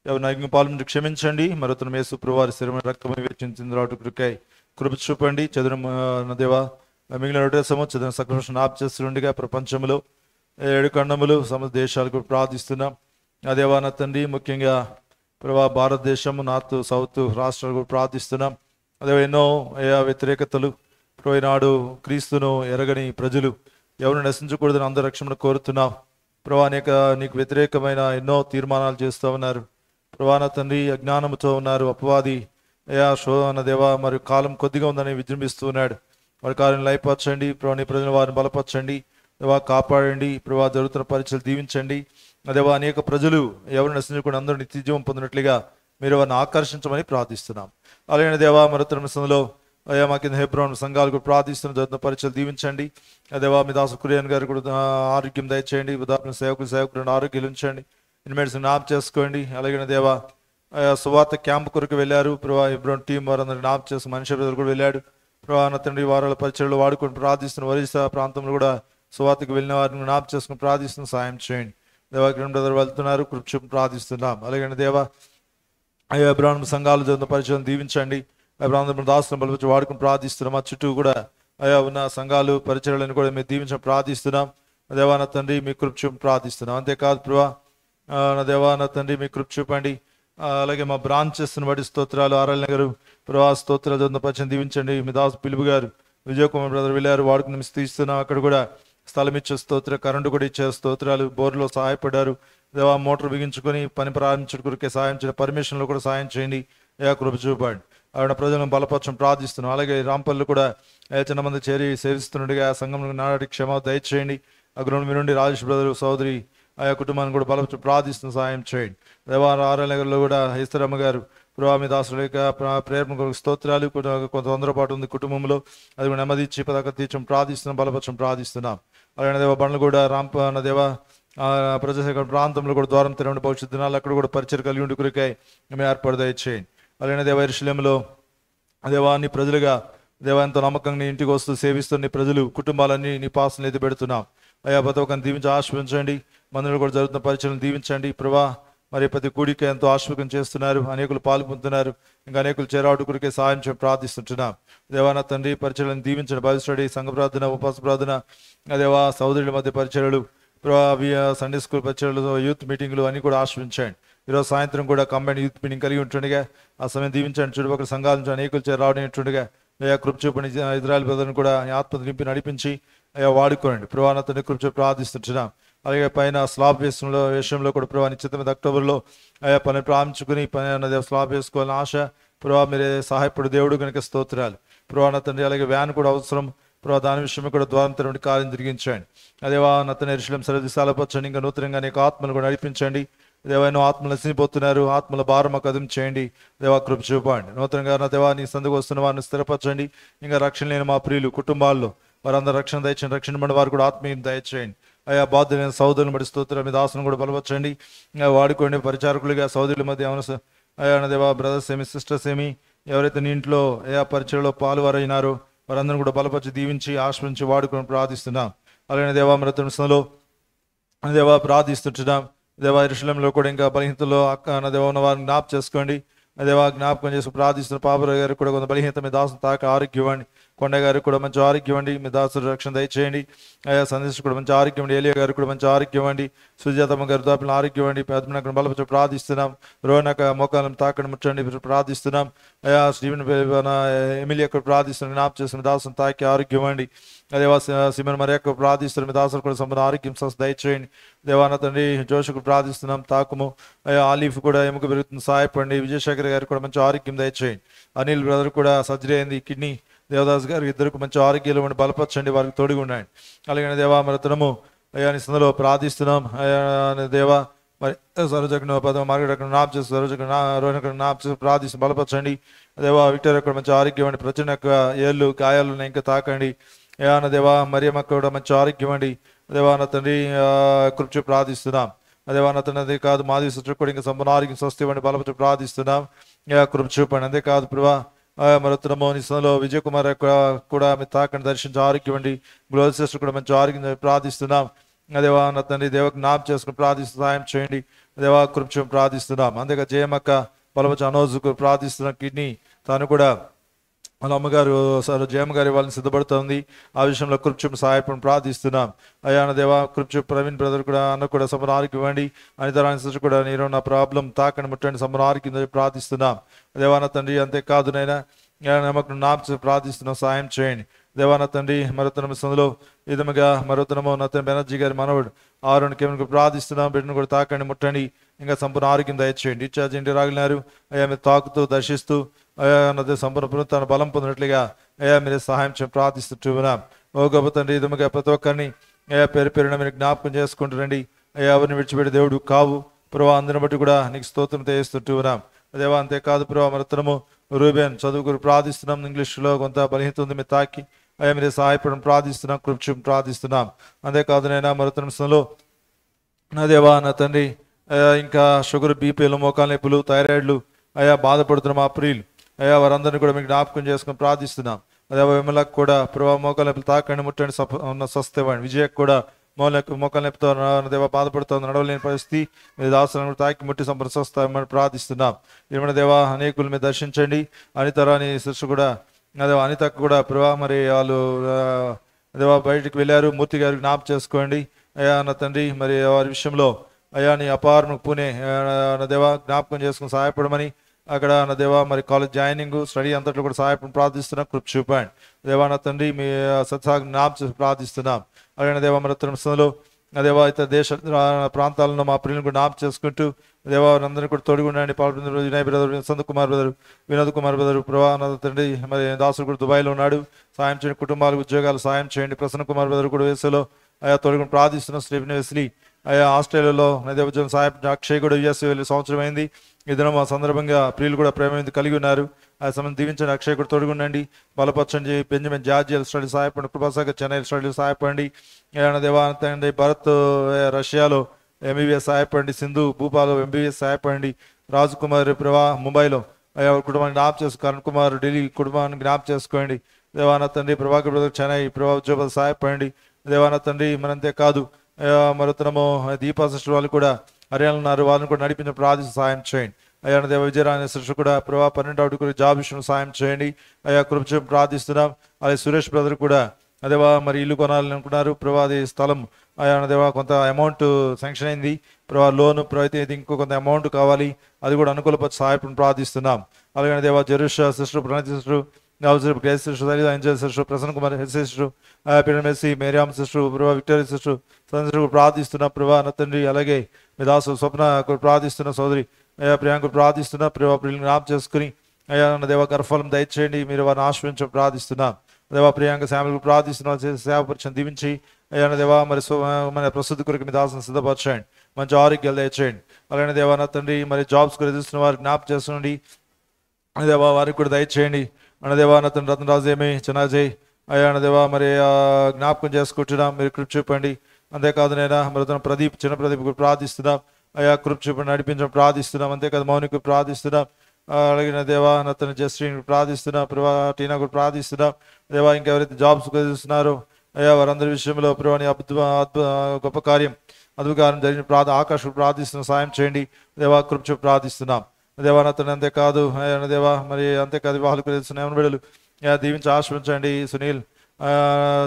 ఎవరు నాయకుని పాలు క్షమించండి. మరొతను మేసు ప్రభువారి శరీరమైన రక్తమని వేచించిన రాటుకై కృప చూపండి. చదువు దేవా, మిగిలిన రొటేసము చదువు సకృష్ణ ఆప్ చేస్తుండగా ప్రపంచంలో 7 ఖండములు సమస్త దేశాలకు ప్రార్థిస్తున్నాం. అదేవా నా తండ్రి, ముఖ్యంగా ప్రభా భారతదేశము నార్త్ సౌత్ రాష్ట్రాలకు ప్రార్థిస్తున్నాం. అదే ఎన్నో వ్యతిరేకతలు, ఈనాడు క్రీస్తును ఎరగని ప్రజలు ఎవరు నశించకూడదని అందరూ రక్షణ కోరుతున్నాం. ప్రభా నీకు వ్యతిరేకమైన ఎన్నో తీర్మానాలు చేస్తూ ఉన్నారు. ప్రభా నా తండ్రి, అజ్ఞానంతో ఉన్నారు. అపవాది శోధన దేవా, మరి కాలం కొద్దిగా ఉందని విజృంభిస్తూ ఉన్నాడు. వారి కార్యం లయపరచండి ప్రభా, నీ ప్రజలను వారిని బలపరచండి దేవా, కాపాడండి ప్రభా, జరుగుతున్న పరీక్షలు దీవించండి. అదేవా, అనేక ప్రజలు ఎవరు నశించకుండా అందరూ నిత్యజీవం పొందినట్లుగా మీరు వారిని ఆకర్షించమని ప్రార్థిస్తున్నాం. అలాగే దేవా, మరొక మిషన్లో అయ్యా మా కింద హెబ్రోన్ సంఘాలు కూడా ప్రార్థిస్తున్న జరుగుతున్న పరీక్షలు దీవించండి. అదేవా, మీ దాసు కురియన్ గారు కూడా ఆరోగ్యం దయచేయండి. ఉదాహరణ సేవకులను ఆరోగ్యాలు ఉంచండి. ఇన్మెడిసిన్ నాప్ చేసుకోండి. అలాగే దేవా, సువార్త క్యాంప్ కొరకు వెళ్ళారు ప్రభా, హెబ్రోన్ టీం వారందరినీ నాప్ చేసుకుని మనిషి ప్రజలు కూడా వెళ్ళాడు ప్రభా. నా తండ్రి, వారాల పరిచయలు వాడుకొని ప్రార్థిస్తున్న ఒరిస్సా ప్రాంతంలో కూడా సువార్తకు వెళ్ళిన వారిని నాప్ చేసుకుని ప్రార్థిస్తున్న సాయం చేయండి దేవా. కిరణ్ బ్రదర్ వెళ్తున్నారు, కృప ప్రార్థిస్తున్నాం. అలాగే దేవా, అయ్యా బ్రాహ్మణ సంఘాలు జరుగుతున్న పరిచయం దీవించండి. బ్రాహ్మణ దాసులను బలపరిచి వాడుకుని ప్రార్థిస్తున్నాం. మా చుట్టూ కూడా అయా ఉన్న సంఘాలు పరిచయాలను కూడా మేము దీవించడం ప్రార్థిస్తున్నాం. దేవా నా తండ్రి, మీ కృప చూపి ప్రార్థిస్తున్నాం. అంతేకాదు ప్రభా, నా దేవా నా తండ్రి, మీ కృప చూపండి. అలాగే మా బ్రాంచెస్ని బట్టి స్తోత్రాలు. ఆర్ఎల్ నగర్ ప్రభా స్తోత్రాలు జరుగుతున్న పరిచయం దీవించండి. మీ దాసు పిలుపు గారు, విజయ్ కుమార్ బ్రదర్ వెళ్ళారు, వాడుకుని తీస్తున్నాం. అక్కడ కూడా స్థలం ఇచ్చే స్తోత్ర, కరెంటు కూడా ఇచ్చే స్తోత్రాలు. బోర్లో సహాయపడ్డారు దేవా, మోటార్ బిగించుకొని పని ప్రారంభించడానికి సాయం చేయండి. పర్మిషన్లో కూడా సాయం చేయండి. అయా కృప చూపండి. ఆవిడ ప్రజలను బలపరచడం ప్రార్థిస్తున్నాం. అలాగే రాంపల్లి కూడా చిన్న మంది చేరి సేవిస్తుండగా ఆ సంఘంలో నాటి క్షమ దయచేయండి. అక్కడ మీ నుండి రాజేష్ బ్రదర్ సోదరి ఆయా కుటుంబాన్ని కూడా బలపరచడం ప్రార్థిస్తున్న సాయం చేయండి. దేవా, ఆర్ఎల్ నగర్లో కూడా ఈశ్వరమ్మ గారు ప్రభా, మీ దాసుల యొక్క ప్రేమ స్తోత్రాలు. కొంత తొందరపాటు ఉంది కుటుంబంలో, అది కూడా నెమ్మది ఇచ్చి పదక తీర్చడం ప్రార్థిస్తున్నాం, బలపరచడం ప్రార్థిస్తున్నాం. అలాగే దేవ, బండ్లు కూడా రాంప దేవ ప్రజాసేవ ప్రాంతంలో కూడా ద్వారం తెరవండి. భవిష్యత్తు దినాలు అక్కడ కూడా పరిచయం కలిగి ఉండి కొరికాయి మేము ఏర్పాటు దయచేయండి. అలాగే దేవ, యెరూషలేములో దేవా నీ ప్రజలుగా దేవా ఎంతో నమ్మకంగా నీ ఇంటికి వస్తూ సేవిస్తున్న నీ ప్రజలు కుటుంబాలన్నీ నీ పాసన ఎత్తి పెడుతున్నాం. అయ్యా ప్రతి దీవించి ఆశ్రయించండి. మందులు కూడా జరుగుతున్న పరిచయం దీవించండి ప్రభా. మరి ప్రతి కూడిక ఎంతో ఆశ్రయం చేస్తున్నారు, అనేకులు పాల్పొందుతున్నారు, ఇంకా అనేకులు చేరాడు కొరికే సాయం చేసి ప్రార్థిస్తుంటున్నాం. దేవా తండ్రి, పరిచయాలను దీవించండి. బైబిల్ స్టడీ, సంఘ ప్రార్థన, ఉపవాస ప్రార్థన, దేవా సహోదరుల మధ్య పరిచయాలు ప్రభా, సండే స్కూల్ పరిచయాలు, యూత్ మీటింగ్లు అన్ని కూడా ఆశ్రయించండి. ఈరోజు సాయంత్రం కూడా కంబైన్ యూత్ మీటింగ్ కలిగి ఉంటుండగా ఆ సమయం దీవించండి. చుట్టుపక్కల సంఘాల నుంచి అనేకులు రావడం అయ్యా కృప చూపని ఇజ్రాయెల్ బ్రదర్ని కూడా ఆత్మ నింపి నడిపించి అయ్యా వాడుకోండి ప్రభా. తండ్రి కృప చూపి ప్రార్థిస్తుంటున్నాం. అలాగే పైన స్లాబ్ విషయంలో కూడా ప్రభా నిశ్చితమైన అక్టోబర్లో అయ్యా పని ప్రారంభించుకుని పని స్లాబ్ వేసుకోవాలని ఆశ ప్రభా. మీరే సహాయపడు దేవుడు కనుక స్తోత్రాలు ప్రభా. నా తండ్రి, అలాగే వ్యాన్ కూడా అవసరం ప్రభా. దాని విషయమే కూడా ద్వారం తెరవండి, కార్యం జరిగించండి. అదేవా నా తండ్రి, యెరూషలేము సరిదిశాలపరచండి. ఇంకా నూతనంగా అనేక ఆత్మలు కూడా నడిపించండి. దేవా, ఆత్మలు నశిపోతున్నారు, ఆత్మల భారం కదం చేయండి. దేవా కృప చూపండి. నూతనంగా నా దేవా నీ సందుకు వస్తున్న వారిని స్థిరపరచండి. ఇంకా రక్షణ లేని మా ప్రియులు కుటుంబాల్లో వారందరూ రక్షణ దయచేయండి. రక్షణ పడిన వారు కూడా ఆత్మీయం దయచేయండి. అయ్యా బాధ్యులైన సోదరులను బట్టి స్తోత్రం. మీ దాసును కూడా బలపరచండి, వాడుకోండి. పరిచారకులుగా సోదరుల మధ్య అయ్యా దేవా బ్రదర్స్ ఏమి సిస్టర్స్ ఏమి ఎవరైతే నీ ఇంట్లో అయ్యా పరిచయలో పాలువారైనారో వారందరూ కూడా బలపరిచి దీవించి ఆశ్రయించి వాడుకొని ప్రార్థిస్తున్నాం. అలాగే దేవా మృతంలో దేవా ప్రార్థిస్తుంటున్నాం. దేవా యెరూషలేములో కూడా ఇంకా బలహీనతలో అక్క దేవా ఉన్న వారిని జ్ఞాపకం చేసుకోండి. దేవా జ్ఞాపకం చేసి ప్రార్థిస్తున్న పాపరావు గారు కూడా కొంత బలహీనత మీ దాసును తాక ఆరోగ్యం ఇవ్వండి. కొండ గారికి కూడా మంచి ఆరోగ్యం అండి, మీ దాసుడు రక్షణ దయచేయండి అయా. సందేశం కూడా మంచి ఆరోగ్యం అండి, ఏలియా గారికి కూడా మంచి ఆరోగ్యం అండి, సుజాతమ్మ గారి దాపిన ఆరోగ్యం అండి, పెద్దనకు బలపరిచి ప్రార్థిస్తున్నాం. రోనక మోకాలను తాకడం ముట్టండి ప్రార్థిస్తున్నాం అయా. స్టీవెన్ ఎమిలియా కూడా ప్రార్థిస్తున్నాం, జ్ఞాపకం చేస్తున్న దాసుని తాకి ఆరోగ్యం అండి. దేవా సిమన్ మరి యొక్క ప్రార్థిస్తున్న మీ దాసులు కూడా సంబంధ ఆరోగ్యం స్వస్థ దయచేయండి. దేవాన తండ్రి జోషుకు ప్రార్థిస్తున్నాం, తాకుము అయ్యా. ఆలిఫ్ కూడా ఎముక పెరుగుతుంది సహాయపడండి. విజయశేఖర్ గారికి కూడా మంచి ఆరోగ్యం దయచేయండి. అనిల్ బ్రదర్ కూడా సర్జరీ అయింది కిడ్నీ, దేవదాస్ గారికి ఇద్దరికి మంచి ఆరోగ్యాలు ఉండి బలపరచండి, వారికి తోడుగా ఉండండి. అలాగే దేవా మరతనము అయ్యా నీ సందులో ప్రార్థిస్తున్నాం అయ్యా. దేవా మరి సరోజకు పదం మార్గం నాప్ చేసి సరోజకు నాప్ చేసి ప్రార్థిస్తూ బలపరచండి. దేవా విక్టర్ కూడా మంచి ఆరోగ్యం అండి, ప్రచురణ యొక్క ఏళ్ళు గాయాలు ఇంకా తాకండి అయ్యా. దేవా మరియమ్మకు కూడా మంచి ఆరోగ్యం అండి. దేవాన తండ్రి కృప ప్రార్థిస్తున్నాం. దేవాన తండ్రి అదే కాదు మాది కూడా ఇంకా సంపూర్ణ ఆరోగ్యం స్వస్థ ఇవ్వండి, బలపరిచి ప్రార్థిస్తున్నాం. కృప చూపండి. అంతేకాదు ప్రభా మరొత్తనమో నిస్సంలో విజయ్ కుమార్ కూడా మీరు తాకండి, దర్శించి ఆరోగ్యం అండి. గ్లోల్ సిస్టర్ కూడా మంచి ఆరోగ్యం ప్రార్థిస్తున్నాం. దేవా నా తండ్రి దేవకు నాప్ చేసుకుని ప్రార్థిస్తూ సాయం చేయండి. దేవా కృప చూపి ప్రార్థిస్తున్నాం. అంతేగా జయమక్క బలపరిచి అనోజుకు ప్రార్థిస్తున్నాం. కిడ్నీ తను కూడా వాళ్ళ అమ్మగారు జయమ్మ గారి వాళ్ళని సిద్ధపడుతుంది, ఆ విషయంలో కృప సహాయపడి ప్రార్థిస్తున్నాం అయ్యా. దేవా కృప ప్రవీణ్ బ్రదర్ కూడా అన్న కూడా సంబరం ఆరోగ్యం ఇవ్వండి. అనితరాన్ని కూడా నేను నా ప్రాబ్లం తాకండి ముట్టండి సంబరం ఆరోగ్యం ప్రార్థిస్తున్నాం. దేవాన తండ్రి అంతేకాదు నైనా నమ్మకం నాప్ ప్రార్థిస్తున్నాం, సాయం చేయండి. దేవాన తండ్రి మరొతనం సందులో విధముగా మరొతనము నతన్ బెనర్జీ గారి మనవుడు ఆరునికి ప్రార్థిస్తున్నాం. బిడ్డను కూడా తాకండి ముట్టండి, ఇంకా సంపూర్ణ ఆరోగ్యం దయచేయండి. డిశ్చార్జ్ ఇంటి రాగలినారు అయ్యా, మీరు తాకుతూ దర్శిస్తూ అయ్యా నది సంపూర్ణ తన బలం పొందినట్లుగా అయ్యా మీరే సహాయం చేయ ప్రార్థిస్తున్నాం. ఓ గొప్ప తండ్రి విధముగా ప్రతి ఒక్కరిని అయ్యా పేరు పేరున మీరు జ్ఞాపకం చేసుకుంటారండి అయ్యా. ఎవరిని విడిచిపెట్టి దేవుడు కావు ప్రభావ, అందరిని బట్టి కూడా నీకు స్తోత్రం చేస్తున్నాం దేవా. అంతేకాదు ప్రభావ మరొతనము రూబేన్ చదువుకు ప్రార్థిస్తున్నాం, ఇంగ్లీష్లో కొంత బలహీనత ఉంది, మీరు తాకి అయ్యా మీరే సహాయపడడం ప్రార్థిస్తున్నాం, కృప ప్రార్థిస్తున్నాం. అంతేకాదు నైనా మరొతనంలో నా దేవా నా తండ్రి ఇంకా షుగర్, బీపీలు, మోకాలు నొప్పులు, థైరాయిడ్లు అయ్యా బాధపడుతున్న మా ప్రియులు అయ్యా వారందరినీ కూడా మీకు జ్ఞాపకం చేసుకుని ప్రార్థిస్తున్నాం. అదే విమలకు కూడా ప్రభావ మోకాలు నొప్పులు తాకండి ముట్టండి ఉన్న స్వస్థ ఇవ్వండి. విజయకు కూడా మోకాలు నొప్పితో దేవ బాధపడుతుంది, నడవలేని పరిస్థితి, మీరు దాసులను తాకి ముట్టి సంపూర్ణ స్వస్థ ఇవ్వమని ప్రార్థిస్తున్నాం. ఏమన్నా దేవా అనేకులు మీరు దర్శించండి. అనితరాని శిష్యు కూడా అదే అనితకు కూడా ప్రభావ మరి వాళ్ళు దేవా బయటికి వెళ్ళారు, మూర్తి గారికి జ్ఞాపకం చేసుకోండి అయ్యా. నా తండ్రి మరి వారి విషయంలో అయ్యా నీ అపారం పూణే నా దేవా జ్ఞాపకం చేసుకుని సహాయపడమని అక్కడ నా దేవా మరి కాలేజ్ జాయినింగ్ స్టడీ అంతట్లో కూడా సహాయపడి ప్రార్థిస్తున్నాం, కృప చూపండి దేవా. నా తండ్రి మీ సత్సాగ జ్ఞాపకం ప్రార్థిస్తున్నాం. అలాగే దేవా మరి సంస్థలో దేవా ఇతర దేశ ప్రాంతాలను మా ప్రియులను కూడా జ్ఞాపకం చేసుకుంటూ దేవా అందరినీ కూడా తోడుగా ఉండండి. పాల్గొన్న Vinay brother, Sant Kumar brother, Vinod Kumar brother ప్రభా నా తండ్రి మరి దాసుడు కూడా దుబాయ్లో ఉన్నాడు, సాయం చేయండి. కుటుంబాలకు ఉద్యోగాలు సాయం చేయండి. ప్రసన్న కుమార్ బ్రదర్ కూడా వేసలో అయా తోడుగుని ప్రార్థిస్తున్నాం. స్టీఫెన్ వెస్లీ అయ్యా ఆస్ట్రేలియాలో ఉద్యోగం సాయం. అక్షయ్ కూడా యుఎస్ వెళ్ళి సంవత్సరం అయింది. ఈ దినం ఆ సందర్భంగా ప్రియులు కూడా ప్రేమ కలిగి ఉన్నారు, ఆ సమయం దీవించండి. అక్షయ్ కూడా తోడుగుండండి, బలపరచండి. బెంజమిన్ జార్జియల్ స్టడీ సహాయపడండి. కృపాసాగర్ చెన్నై స్టడీలు సహాయపడండి. దేవానందండి భరత్ రష్యాలో ఎంబీబీఎస్ సహాయపడండి. సింధు భూపాలో ఎంబీబీఎస్ సహాయపడండి. రాజ్ కుమార్ ప్రభా ముంబైలో అయ్యా కుటుంబాన్ని జ్ఞాపకం చేసుకో. కరణ్ కుమార్ ఢిల్లీ కుటుంబాన్ని జ్ఞాపకం చేసుకోండి. దేవానంద తండ్రి ప్రభాకర్ బ్రదర్ చెన్నై ప్రభా ఉద్యోగాలు సహాయపడండి. దేవానంద తండ్రి మనంతే కాదు మరొతనము దీపా సిస్టర్ వాళ్ళు కూడా హర్యానా ఉన్నారు, వాళ్ళని కూడా నడిపించిన ప్రార్థించి సాయం చేయండి అయ్యా. దేవ విజయరాణి సిస్టర్ కూడా ప్రభా 12వ కూడా జాబ్ విషయంలో సాయం చేయండి అయ్యా, కృప ప్రార్థిస్తున్నాం. అలాగే సురేష్ బ్రదర్ కూడా అదేవా మరి ఇల్లు కొనాలని అనుకున్నారు ప్రభా, అది స్థలం అయ్యా దేవా కొంత అమౌంట్ శాంక్షన్ అయింది ప్రభా, లోను అయితే ఇంకో కొంత అమౌంట్ కావాలి, అది కూడా అనుకూలపరిచి సహాయపడి ప్రార్థిస్తున్నాం. అలాగే దేవా Jerusha sister, Pranathi sister, Grace sister, Angel sister, Prasanna Kumar sister, Peter Messi, Mariam sister Prabha, Victoria sister sister ప్రార్థిస్తున్నాం ప్రభా నా తండ్రి. అలాగే మీ దాసు స్వప్న ప్రార్థిస్తున్న సోదరి అయ్యా ప్రియాంకు ప్రార్థిస్తున్నా ప్రభా, ప్రియులను జ్ఞాపకం చేసుకుని అయ్యా నా దేవ గర్భఫలం దయచేయండి, మీరు వారిని ఆశ్రయించడం ప్రార్థిస్తున్నాం. దేవా ప్రియాంక శామలకు ప్రార్థిస్తున్నాం, సేవపరిచయం దీవించి అయ్యా దేవా మరి మన ప్రస్తుతి కొరకు మీ దాసును సిద్ధపరచండి, మంచి ఆరోగ్యాలు దయచేయండి. అలాగే దేవా నా తండ్రి మరి జాబ్స్ కూడా ఎదుస్తున్న వారికి జ్ఞాపకం చేస్తుండండి దేవా, వారికి కూడా దయచేయండి. అన్నదేవా నా తండ్రి రత్నరాజు ఏమి చిన్నాజయ్ అయ్యా అన్నదేవా మరి జ్ఞాపకం చేసుకుంటున్నాం, మీరు కృప చూపండి. అంతేకాదు నైనా మరి ప్రదీప్, చిన్న ప్రదీప్ కూడా ప్రార్థిస్తున్నాం అయ్యా, కృప చూపండి, నడిపించడం ప్రార్థిస్తున్నాం. అంతేకాదు మౌనికి ప్రార్థిస్తున్నాం. అలాగే దేవా నా తన జస్ట్రీని ప్రార్థిస్తున్నాం ప్రభా, టీనా కూడా ప్రార్థిస్తున్నాం దేవా. ఇంకెవరైతే జాబ్స్ చూస్తున్నారో అయ్యా వారందరి విషయంలో ప్రభాని గొప్ప కార్యం అద్భుతకారం జరిగిన ఆకాశం ప్రార్థిస్తున్నాం, సాయం చేయండి దేవా, కృప ప్రార్థిస్తున్నాం దేవా నా తను. అంతేకాదు దేవా మరి అంతేకాదు వివాహాలు తెలుస్తున్నాయి బిడ్డలు దీవించి ఆశ్రయించండి. సునీల్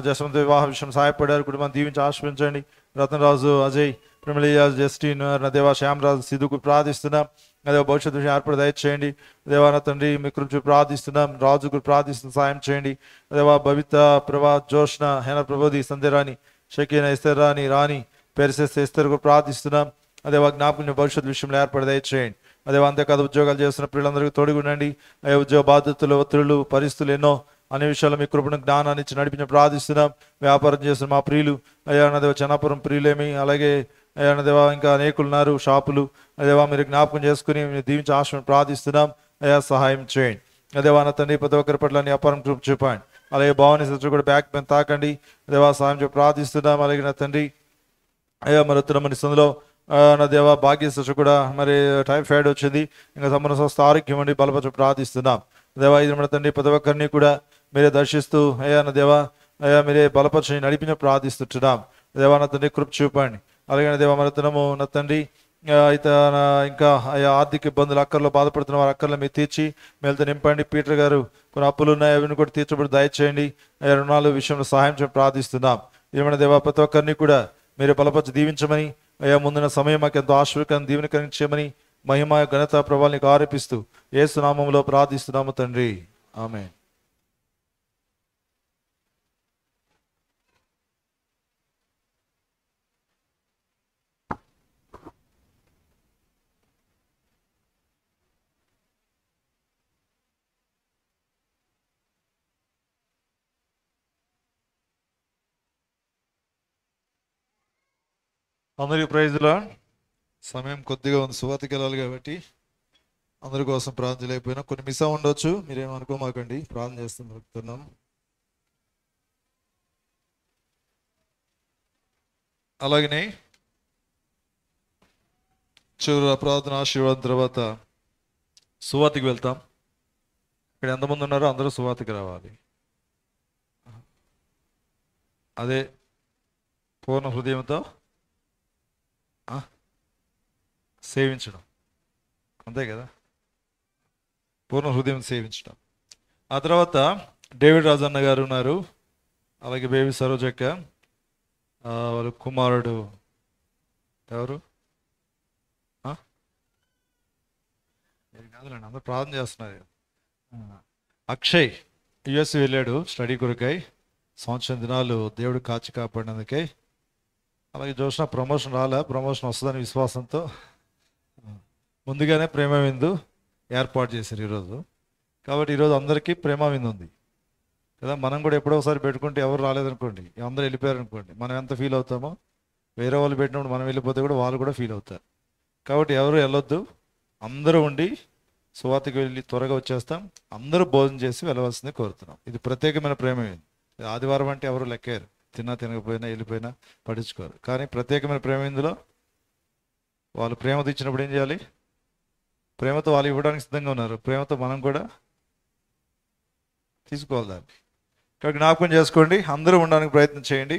జస్వంత్ వివాహ విషయం సహాయపడారు, కుటుంబాన్ని దీవించి ఆశ్రయించండి. రతనరాజు, అజయ్, ప్రిమిలియా, జస్టిన్, నా దేవా శ్యామరాజు, సిద్ధుకు ప్రార్థిస్తున్నాం. అదే భవిష్యత్తు విషయం ఏర్పడి దయచేయండి. దేవా నా తండ్రి మీ గురించి ప్రార్థిస్తున్నాం. రాజుకు ప్రార్థిస్తున్న సాయం చేయండి. దేవా భవిత, ప్రభా, జోష్న, హేన ప్రబోధి, సంధ్యరాణి, షకీన, ఇస్తరాని, రాణి, పెరిసెస్, ఇస్తరుకు ప్రార్థిస్తున్నాం. అదే జ్ఞాపకం భవిష్యత్తు విషయంలో ఏర్పడి దయచేయండి. అదే అంతేకాదు ఉద్యోగాలు చేస్తున్న పిల్లలందరికీ తోడుగా ఉండండి. అయ్యా ఉద్యోగ బాధ్యతలు, ఒత్తిళ్లు, పరిస్థితులు ఎన్నో అనే విషయాలు మీ కృపను జ్ఞానాన్ని ఇచ్చి నడిపించి ప్రార్థిస్తున్నాం. వ్యాపారం చేస్తున్న మా ప్రియులు, అయ్యా నదేవ చెన్నాపురం ప్రియులేమి, అలాగే అయ్యా నదేవా ఇంకా అనేకులు ఉన్నారు షాపులు, అదేవా మీరు జ్ఞాపకం చేసుకుని మీరు దీవించి ఆశ్రమం ప్రార్థిస్తున్నాం. అయ్యా సహాయం చేయండి. అదేవా నా తండ్రి ప్రతి ఒక్కరి పట్ల వ్యాపారం చూపండి. అలాగే భావని సిస్టర్ కూడా బ్యాక్ పెన్ తాకండి. దేవా సహాయం చెప్పి ప్రార్థిస్తున్నాం. అలాగే నా తండ్రి అయ్యా మరుతున్న మన సందులో నా దేవా భాగ్య సిస్టర్ కూడా మరి టైఫాయిడ్ వచ్చింది, ఇంకా సంబంధ స్వస్థ ఆరోగ్యం అండి బలపరచు ప్రార్థిస్తున్నాం. దేవా ఇది మన తండ్రి ప్రతి ఒక్కరిని కూడా మీరే దర్శిస్తూ అయ్యా నా దేవా అయ్యా మీరే బలపరచని నడిపించి ప్రార్థిస్తుంటున్నాం. దేవా నా తండ్రి కృప చూపండి. అలాగే నా దేవా మరుతున్నము నా తండ్రి అయితే ఇంకా అయ్యా ఆర్థిక ఇబ్బందులు అక్కర్లో బాధపడుతున్న వారు అక్కర్లో మీరు తీర్చి మేలతో నింపండి. పీటర్ గారు కొన్ని అప్పులు ఉన్నాయి, అవన్నీ కూడా తీర్చబడి దయచేయండి. అయ్యా రుణాల విషయంలో సహాయం చేయడం ప్రార్థిస్తున్నాం. ఏమైనా దేవా ప్రతి ఒక్కరిని కూడా మీరు బలపరిచి దీవించమని, అయ్యా ముందున్న సమయం మాకు ఎంతో ఆశీర్వాదకరం దీవెనకరించమని మహిమ ఘనత ప్రభావాలు నీకు ఆరోపిస్తూ యేసు నామములో ప్రార్థిస్తున్నాము తండ్రి, ఆమేన్. అందరికీ ప్రైజ్లా. సమయం కొద్దిగా ఉంది, సువార్తకి వెళ్ళాలి కాబట్టి అందరి కోసం ప్రార్థన చేయకపోయినా కొన్ని మిస్ అవ్వ ఉండొచ్చు, మీరేమనుకోమాకండి. ప్రార్థన చేస్తున్నాం. అలాగనే చివరి ప్రార్థన ఆశీర్వాదం తర్వాత సువార్తకి వెళ్తాం. ఇక్కడ ఎంతమంది ఉన్నారో అందరూ సువార్తకి రావాలి. అదే పూర్ణ హృదయంతో సేవించడం, అంతే కదా, పూర్ణ హృదయం సేవించడం. ఆ తర్వాత డేవిడ్ రాజన్న గారు ఉన్నారు, అలాగే బేబీ సరోజక్క, వాళ్ళ కుమారుడు ఎవరు కాదులేండి, అందరూ ప్రార్థన చేస్తున్నారు. అక్షయ్ యుఎస్ వెళ్ళాడు స్టడీ కొరకై, సంవత్సరం దినాలు దేవుడు కాచి కాపాడినందుకై. అలాగే జోష్న ప్రమోషన్ ప్రమోషన్ వస్తుందని విశ్వాసంతో ముందుగానే ప్రేమ విందు ఏర్పాటు చేశారు ఈరోజు. కాబట్టి ఈరోజు అందరికీ ప్రేమ విందు ఉంది కదా. మనం కూడా ఎప్పుడో ఒకసారి పెట్టుకుంటే ఎవరు రాలేదనుకోండి, అందరూ వెళ్ళిపోయారనుకోండి, మనం ఎంత ఫీల్ అవుతామో, వేరే వాళ్ళు పెట్టినప్పుడు మనం వెళ్ళిపోతే కూడా వాళ్ళు కూడా ఫీల్ అవుతారు. కాబట్టి ఎవరు వెళ్ళొద్దు, అందరూ ఉండి సువార్తకి వెళ్ళి త్వరగా వచ్చేస్తాం. అందరూ భోజనం చేసి వెళ్ళవలసిందే కోరుతున్నాం. ఇది ప్రత్యేకమైన ప్రేమ విందు. ఆదివారం అంటే ఎవరు లెక్కారు, తినకపోయినా వెళ్ళిపోయినా పట్టించుకోరు. కానీ ప్రత్యేకమైన ప్రేమ విందులో వాళ్ళు ప్రేమ తెచ్చినప్పుడు ఏం చేయాలి, ప్రేమతో వాళ్ళు ఇవ్వడానికి సిద్ధంగా ఉన్నారు, ప్రేమతో మనం కూడా తీసుకోవాలి దాన్ని. ఇక్కడ జ్ఞాపకం చేసుకోండి, అందరూ ఉండడానికి ప్రయత్నం చేయండి.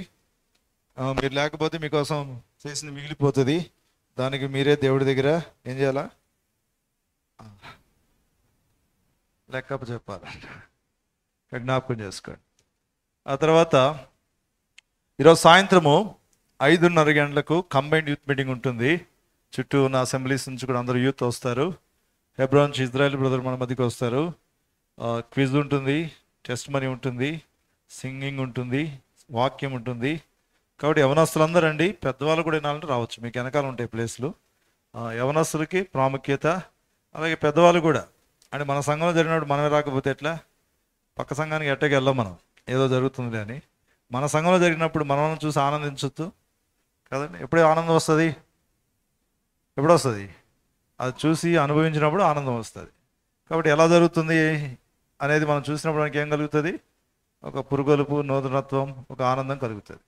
మీరు లేకపోతే మీకోసం చేసింది మిగిలిపోతుంది. దానికి మీరే దేవుడి దగ్గర ఏం చేయాలా, లెక్కప్ప చెప్పాలి. ఇక్కడ జ్ఞాపకం చేసుకోండి. ఆ తర్వాత ఈరోజు సాయంత్రము 5:30 గంటలకు కంబైన్డ్ యూత్ మీటింగ్ ఉంటుంది. చుట్టూ ఉన్న అసెంబ్లీస్ నుంచి కూడా అందరూ యూత్ వస్తారు. హెబ్రోన్ నుంచి ఇజ్రాయెల్ బ్రదర్ మన మధ్యకి వస్తారు. క్విజ్ ఉంటుంది, టెస్ట్ మనీ ఉంటుంది, సింగింగ్ ఉంటుంది, వాక్యం ఉంటుంది. కాబట్టి యవనస్తులందరూ రండి. పెద్దవాళ్ళు కూడా వినాలంటే రావచ్చు, మీకు వెనకాల ఉంటాయి ప్లేస్లు. యవనస్తులకి ప్రాముఖ్యత, అలాగే పెద్దవాళ్ళు కూడా. అంటే మన సంఘంలో జరిగినప్పుడు మనమే రాకపోతే ఎట్లా, పక్క సంఘానికి ఎట్టకి వెళ్ళాం మనం, ఏదో జరుగుతుంది అని. మన సంఘంలో జరిగినప్పుడు మనం చూసి ఆనందించొద్దు కదండి. ఎప్పుడే ఆనందం వస్తుంది, ఎప్పుడు వస్తుంది, అది చూసి అనుభవించినప్పుడు ఆనందం వస్తుంది. కాబట్టి ఎలా జరుగుతుంది అనేది మనం చూసినప్పుడు మనకి ఏం కలుగుతుంది, ఒక పురుగొలుపు, నూతనత్వం, ఒక ఆనందం కలుగుతుంది.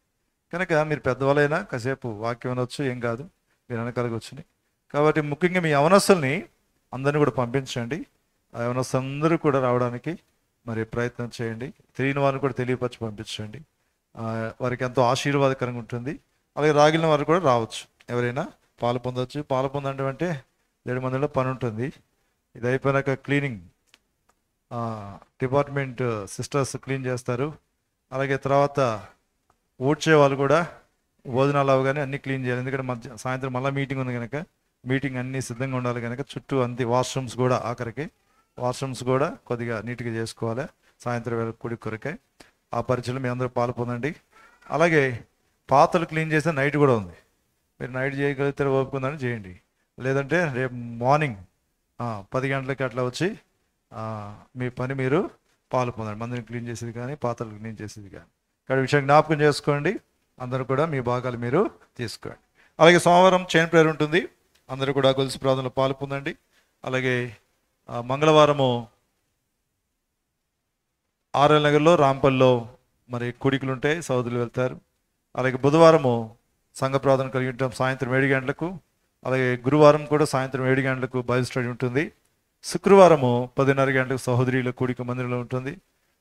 కనుక మీరు పెద్దవాళ్ళైనా కాసేపు వాక్యం వినొచ్చు, ఏం కాదు, మీరు వెనకలగొచ్చుని. కాబట్టి ముఖ్యంగా మీ యవనస్తుల్ని అందరినీ కూడా పంపించండి. ఆ యవనస్తులందరూ కూడా రావడానికి మరి ప్రయత్నం చేయండి. తెలియని వారిని కూడా తెలియపరిచి పంపించండి. వారికి ఎంతో ఆశీర్వాదకరంగా ఉంటుంది. అలాగే రాగిలిన వారు కూడా రావచ్చు, ఎవరైనా పాలు పొందవచ్చు. పాలు పొందడం అంటే 7 మందిలో పని ఉంటుంది. ఇది అయిపోయినాక క్లీనింగ్ డిపార్ట్మెంట్ సిస్టర్స్ క్లీన్ చేస్తారు. అలాగే తర్వాత ఊడ్చే వాళ్ళు కూడా భోజనాలు అవగానే అన్నీ క్లీన్ చేయాలి. ఎందుకంటే సాయంత్రం మళ్ళీ మీటింగ్ ఉంది కనుక మీటింగ్ అన్నీ సిద్ధంగా ఉండాలి కనుక చుట్టూ అంతే వాష్రూమ్స్ కూడా ఆఖరికి వాష్రూమ్స్ కూడా కొద్దిగా నీట్గా చేసుకోవాలి. సాయంత్రం వేళ కుడి కొరకే ఆ పరిచయం మీ అందరూ పాలు పొందండి. అలాగే పాత్రలు క్లీన్ చేస్తే నైట్ కూడా ఉంది. మీరు నైట్ చేయగలిగితే ఓపుకుందని చేయండి. లేదంటే రేపు మార్నింగ్ 10 గంటలకి అట్లా వచ్చి మీ పని మీరు పాలు పొందండి. మందిని క్లీన్ చేసేది కానీ పాత్రలు క్లీన్ చేసేది కానీ. ఇక్కడ విషయం జ్ఞాపకం చేసుకోండి. అందరూ కూడా మీ భాగాలు మీరు తీసుకోండి. అలాగే సోమవారం చైన్ ప్రేయర్ ఉంటుంది. అందరూ కూడా గొలుసు ప్రార్థనలో పాలు పొందండి. అలాగే మంగళవారము ఆర్ఎల్ నగర్లో రాంపల్లో మరి కూడికలు ఉంటాయి, సోదరులు వెళ్తారు. అలాగే బుధవారము సంఘ ప్రార్థన కలిగి ఉంటాం సాయంత్రం 7 గంటలకు. అలాగే గురువారం కూడా సాయంత్రం 7 గంటలకు బైబిల్ స్టడీ ఉంటుంది. శుక్రవారము 10:30 గంటలకు సహోదరుల కూడిక మందిరంలో ఉంటుంది.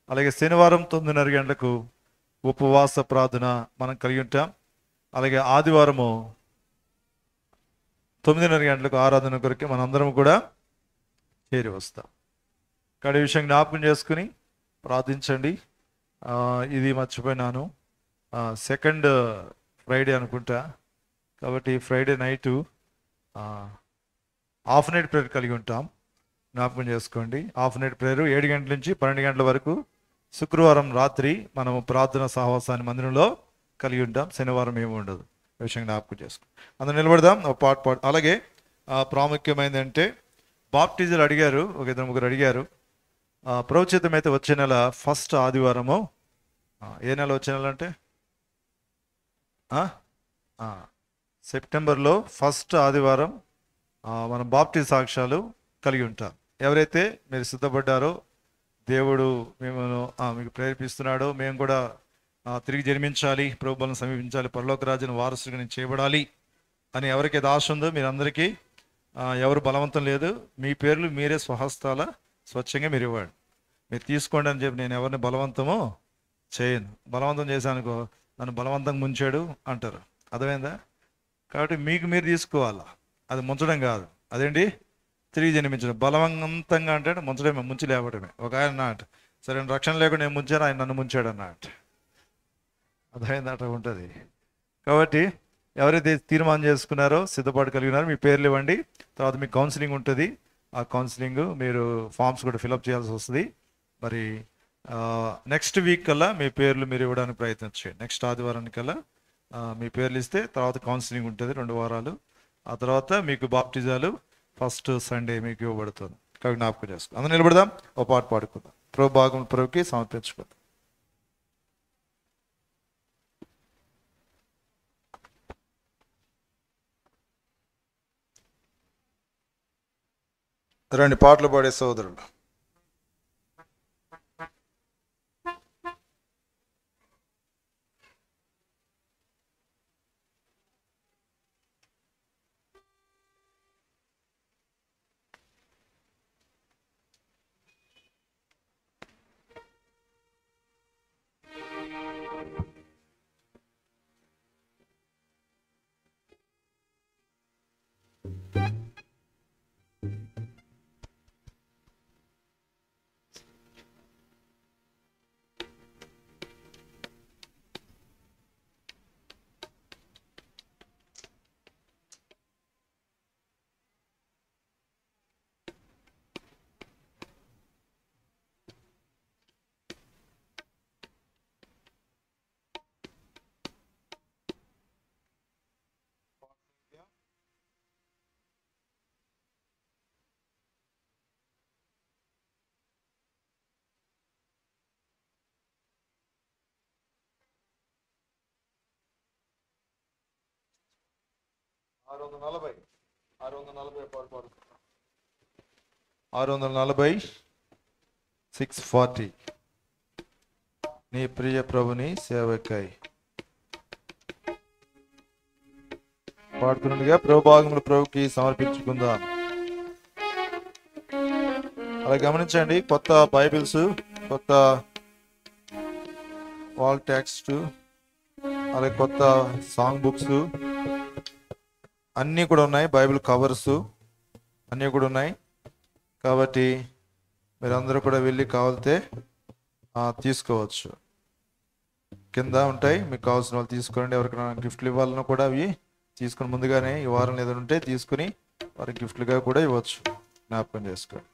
అలాగే శనివారం 9:30 గంటలకు ఉపవాస ప్రార్థన మనం కలిగి ఉంటాం. అలాగే ఆదివారము 9:30 గంటలకు ఆరాధన కొరకు మనందరం కూడా చేరి వస్తాం. ఇక్కడ ఈ విషయం జ్ఞాపకం చేసుకుని ప్రార్థించండి. ఇది మర్చిపోయినాను, సెకండ్ ఫ్రైడే అనుకుంటా. కాబట్టి Friday night half night prayer కలిగి ఉంటాం. జ్ఞాపకం చేసుకోండి. హాఫ్ నైట్ ప్రేయర్ 7 గంటల నుంచి 12 గంటల వరకు. శుక్రవారం రాత్రి మనము ప్రార్థన సహవాసాన్ని మందిరంలో కలిగి ఉంటాం. శనివారం ఏమి ఉండదు. ఈ విషయం జ్ఞాపకం చేసుకోండి. అందరూ నిలబడదాం, ఒక పాట. అలాగే ప్రాముఖ్యమైనది అంటే బాప్టిజాలు అడిగారు, ఒక 2-3 అడిగారు. ప్రభుత్వం అయితే వచ్చే నెల ఫస్ట్ ఆదివారము, ఏ నెల వచ్చే నెల అంటే సెప్టెంబర్లో ఫస్ట్ ఆదివారం మనం బాప్టిజం సాక్ష్యాలు కలిగి ఉంటాం. ఎవరైతే మీరు సిద్ధపడ్డారో, దేవుడు మీకు ప్రేరేపిస్తున్నాడో, మేము కూడా తిరిగి జన్మించాలి, ప్రభువులను సమీపించాలి, పరలోక రాజ్యాన్ని వారసుడిగా నేను చేయబడాలి అని ఎవరికైతే ఆశ ఉందో మీరందరికీ ఎవరు బలవంతం లేదు. మీ పేర్లు మీరే స్వహస్తాల స్వచ్ఛంగా మీరు ఇవ్వండి. మీరు తీసుకోండి అని చెప్పి నేను ఎవరిని బలవంతమో చేయను. బలవంతం చేశానుకో నన్ను బలవంతంగా ముంచాడు అంటారు. అర్థమైందా? కాబట్టి మీకు మీరు తీసుకోవాలా, అది ముంచడం కాదు. అదేంటి తిరిగి జన్మించడం. బలవంతంగా అంటే ముంచడమే, ముంచి లేవడమే. ఒక ఆయన అన్నట్ట, సరే రక్షణ లేకుండా నేను ముంచాను, ఆయన నన్ను ముంచాడు అన్నట్టు. అర్థమైంది? అట్లా ఉంటుంది. కాబట్టి ఎవరైతే తీర్మానం చేసుకున్నారో, సిద్ధపాటు కలిగినారో మీ పేర్లు ఇవ్వండి. తర్వాత మీకు కౌన్సిలింగ్ ఉంటుంది. ఆ కౌన్సిలింగ్ మీరు ఫామ్స్ కూడా ఫిలప్ చేయాల్సి వస్తుంది. మరి నెక్స్ట్ వీక్ కల్లా మీ పేర్లు మీరు ఇవ్వడానికి ప్రయత్నించండి. నెక్స్ట్ ఆదివారానికల్లా మీ పేర్లు ఇస్తే తర్వాత కౌన్సిలింగ్ ఉంటుంది 2 వారాలు. ఆ తర్వాత మీకు బాప్టిజాలు ఫస్ట్ సండే మీకు ఇవ్వబడుతుంది. కాబట్టి జ్ఞాపకం చేసుకో. అందరూ నిలబడదాం, ఒక పాట పాడుకుందాం. ప్రభు భాగం ప్రభుకి సమర్పించుకుందాం. రండి పాటలు పాడే సోదరులు. ఆరు వందల 40 640 నీ ప్రియ ప్రభుని సేవకై పాడుతున్నట్టుగా ప్రభు భాగములు ప్రభుకి సమర్పించుకుందాం. అలా గమనించండి, కొత్త బైబిల్స్, కొత్త వాల్ టెక్స్ట్, అలాగే కొత్త సాంగ్ బుక్స్ అన్నీ కూడా ఉన్నాయి. బైబిల్ కవర్స్ అన్నీ కూడా ఉన్నాయి. కాబట్టి మీరందరూ కూడా వెళ్ళి కావాలితే తీసుకోవచ్చు. కింద ఉంటాయి, మీకు కావాల్సిన వాళ్ళు తీసుకోండి. ఎవరికైనా గిఫ్ట్లు ఇవ్వాలన్నా కూడా అవి తీసుకుని ముందుగానే ఈ వారం ఏదైనా ఉంటే తీసుకుని వారికి గిఫ్ట్లుగా కూడా ఇవ్వచ్చు. జ్ఞాపకం చేసుకోండి.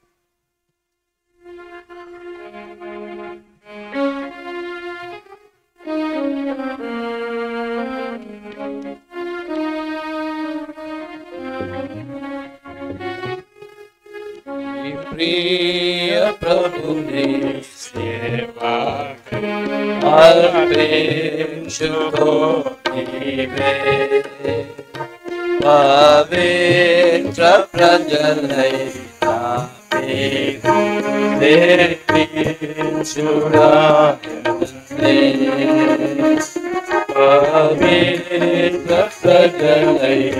प्रिय प्रभु ने सेवा अर्पिंचुको नीवे पवित्र प्रजलय अर्पिंचुरा पवित्र प्रजलय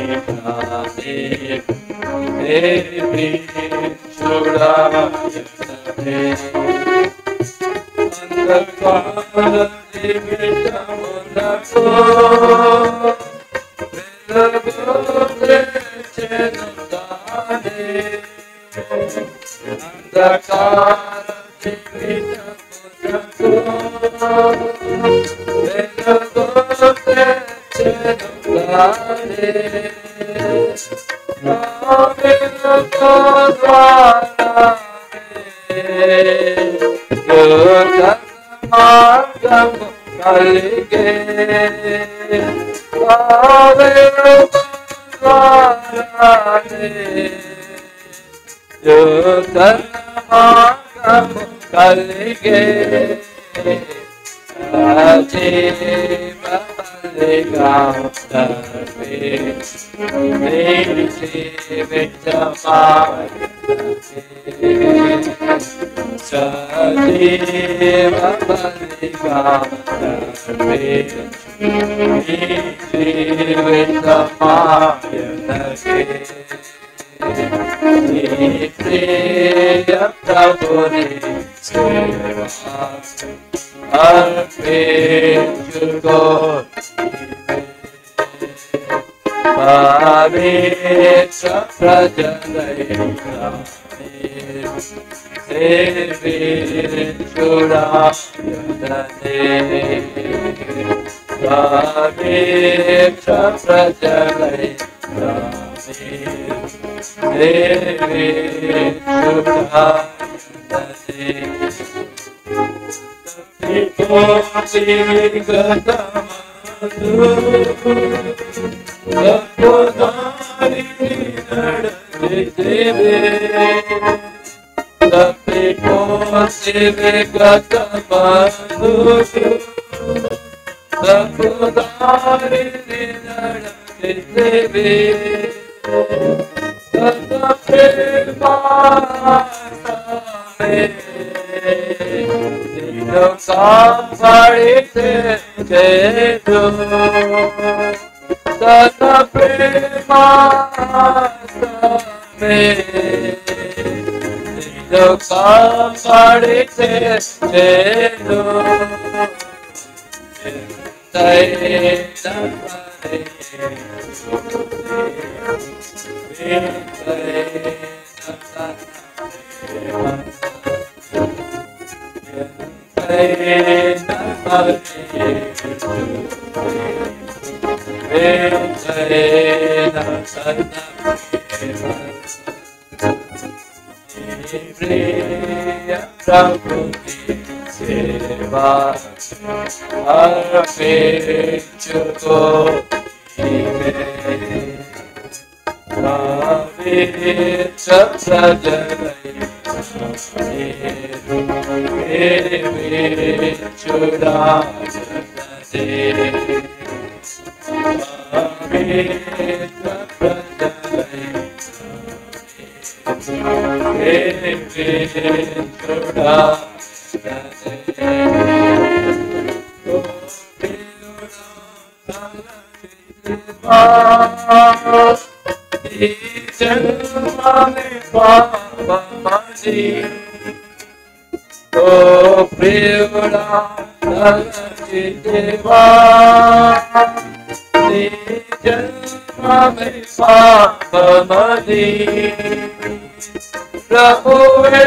ప్రభువే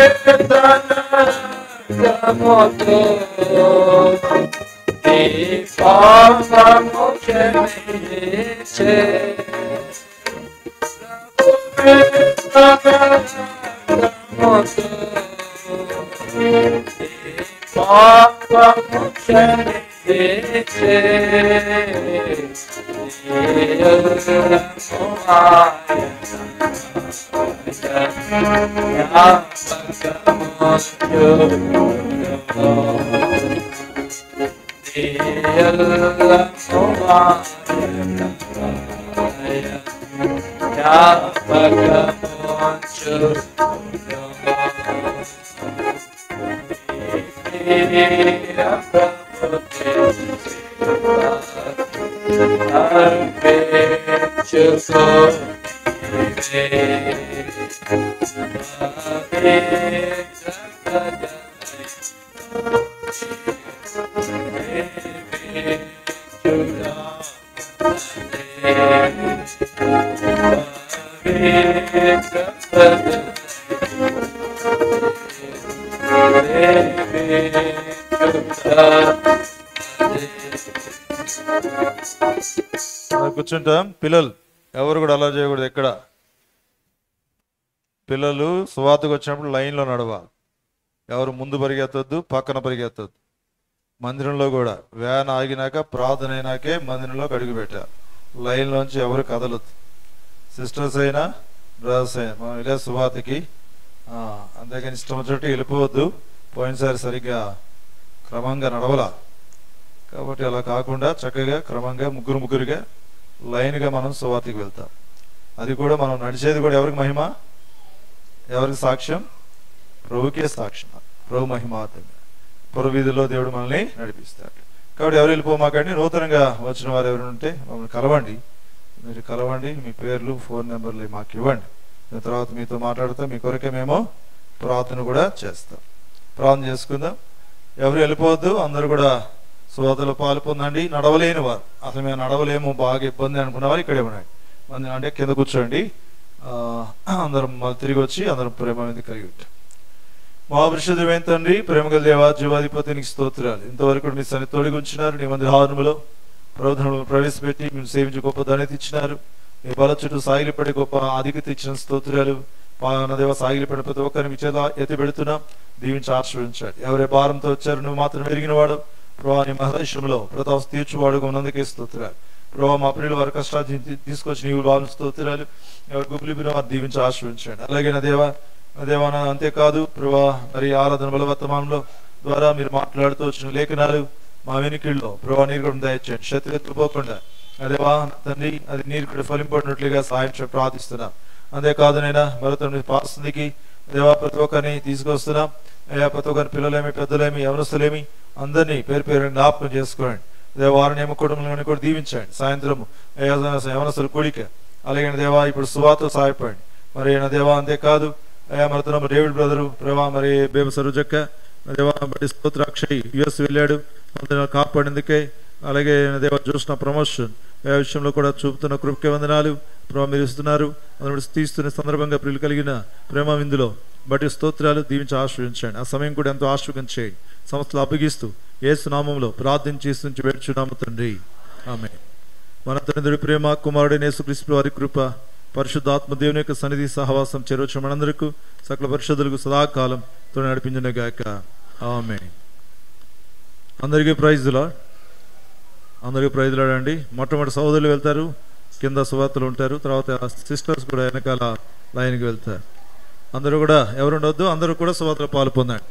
తన రక్తముతో నీ పాపము క్షమించే. ప్రభువే తన రక్తముతో నీ పాపము క్షమించే. కూర్చుంటాం. పిల్లలు ఎవరు కూడా అలా చేయకూడదు. ఎక్కడ పిల్లలు సువార్తకు వచ్చినప్పుడు లైన్లో నడవాలి. ఎవరు ముందు పరిగెత్తొద్దు, పక్కన పరిగెత్తొద్దు. మందిరంలో కూడా వ్యాన్ ఆగినాక ప్రార్థన అయినాకే మందిరంలోకి అడుగు పెట్టాలి. లైన్లోంచి ఎవరు కదలొద్దు. సిస్టర్స్ అయినా బ్రదర్స్ అయినా మనం ఇలా సువార్తకి అంతేగాని ఇష్టం వచ్చినట్టు వెళ్ళిపోవద్దు. పోయినసారి సరిగ్గా క్రమంగా నడవలా. కాబట్టి అలా కాకుండా చక్కగా క్రమంగా ముగ్గురుగా లైన్గా మనం సువార్తకి వెళ్తాం. అది కూడా మనం నడిచేది కూడా ఎవరికి మహిమ, ఎవరికి సాక్ష్యం? ప్రభుకే సాక్ష్యం. ప్రభు మహిమార్థంగా ప్రభు వీధిలో దేవుడు మనల్ని నడిపిస్తాడు. కాబట్టి ఎవరు వెళ్ళిపోమాకండి. నూతనంగా వచ్చిన వారు ఎవరు ఉంటే మమ్మల్ని కలవండి. మీరు కలవండి, మీ పేర్లు ఫోన్ నెంబర్లు మాకు ఇవ్వండి. తర్వాత మీతో మాట్లాడుతాం. మీ కొరకే మేము ప్రార్థన కూడా చేస్తాం. ప్రార్థన చేసుకుందాం. ఎవరు వెళ్ళిపోవద్దు. అందరూ కూడా సువార్తలో పాలు పొందండి. నడవలేని వారు, అసలు మేము నడవలేము, బాగా ఇబ్బంది అనుకున్న వారు ఇక్కడే ఉన్నాయి. మంది అంటే కింద కూర్చోండి. అందరం మళ్ళీ తిరిగి వచ్చి అందరం ప్రేమ మీద కలిగి ఉంటాం. మహాపరిశుద్ధమైన తండ్రి, ప్రేమగల దేవా, జీవాధిపతి నీకు స్తోత్రాలు. ఇంతవరకు మీ సన్ని తోడిగి ఉంచినారు. నీ మంది హారములో ప్రవధనలు ప్రవేశపెట్టి మేము సేవించి గొప్ప ధన్యత ఇచ్చినారు. నీ బల చుట్టూ సాగిలిపడి గొప్ప ఆధిక్యత ఇచ్చిన స్తోత్రాలు. దేవ సాగిలిపడి ప్రతి ఒక్కరిని మీ చేత ఎత్తి పెడుతున్నాం. దీవించి ఆశ్రయించాడు. ఎవరే భారంతో వచ్చారు నువ్వు మాత్రం ఎరిగిన వాడు. ప్రభా నీ మహదేశంలో ప్రతాప్ తీర్చువాడు ఉన్నందుకే స్తోత్రాలు. ప్రభావ మా ప్రియులు వారి కష్టాలు తీసుకొచ్చి నీవు వాళ్ళు స్తోత్రాలు. ఎవరు గుబులిపిన వారు దీవించి ఆశ్రయించండి. అలాగే నా దేవా అంతేకాదు ప్రభా మరి ఆరాధన బలవర్తమానంలో ద్వారా మీరు మాట్లాడుతూ వచ్చిన లేఖనాలు మా వెనుకల్లో ప్రభా నీరు కూడా దయచేయండి. శత్రుపోకుండా అదేవా తండ్రి అది నీరు కూడా ఫలింపడినట్లుగా సాయం ప్రార్థిస్తున్నాం. అంతేకాదు నైనా మరొక పాస్తుందికి దేవా ప్రతి ఒక్కరిని తీసుకొస్తున్నాం. అయ్యా ప్రతి ఒక్కరి పిల్లలేమి, పెద్దలేమి, యవనస్తులేమి అందరినీ పేరు పేరు జ్ఞాపకం చేసుకోండి. వారిని ఏమో కుటుంబంలో కూడా దీవించండి. సాయంత్రం యవనస్తుల కూడిక అలాగే దేవా ఇప్పుడు సువార్తలు సహాయపడండి. మరి దేవా అంతేకాదు అయ్యా మరొక డేవిడ్ బ్రదరు ప్రభా మరి బేబ సరుజక్క దేవా బట్టి స్తోత్ర అక్షయ్ యుఎస్ వెళ్ళాడు. కాపాడేందుకే అలాగే దేవా చూసిన ప్రమోషన్ ఏ విషయంలో కూడా చూపుతున్న కృపకే వందనాలు ప్రభావ మీరు ఇస్తున్నారు. అందులో తీస్తున్న సందర్భంగా ప్రియులు కలిగిన ప్రేమ విందులో బట్టి స్తోత్రాలు దీవించి ఆశ్రయించండి. ఆ సమయం కూడా ఎంతో ఆశ్రయించేయండి. సంస్థలు అప్పగిస్తూ యేసు నామములో ప్రార్థించి నుంచి వేడుచున్నాము తండ్రి, ఆమేన్. మన తండ్రి ప్రేమ కుమారుడైన యేసుక్రీస్తు వారి కృప పరిశుద్ధాత్మ దేవుని యొక్క సన్నిధి సహవాసం చేరవచ్చు మనందరికీ సకల పరిశుద్ధులకు సదాకాలం తో నడిపించుగాక, ఆమేన్. అందరికీ ప్రైజ్ లార్డ్. అందరికీ ప్రైజ్ లార్డ్ అండి. మొట్టమొదటి సహోదరులు వెళ్తారు, కింద సువార్తలు ఉంటారు, తర్వాత సిస్టర్స్ కూడా వెనకాల లైన్కి వెళ్తారు. అందరూ కూడా ఎవరు ఉండొద్దు, అందరూ కూడా సువార్తలో పాలు పొందండి.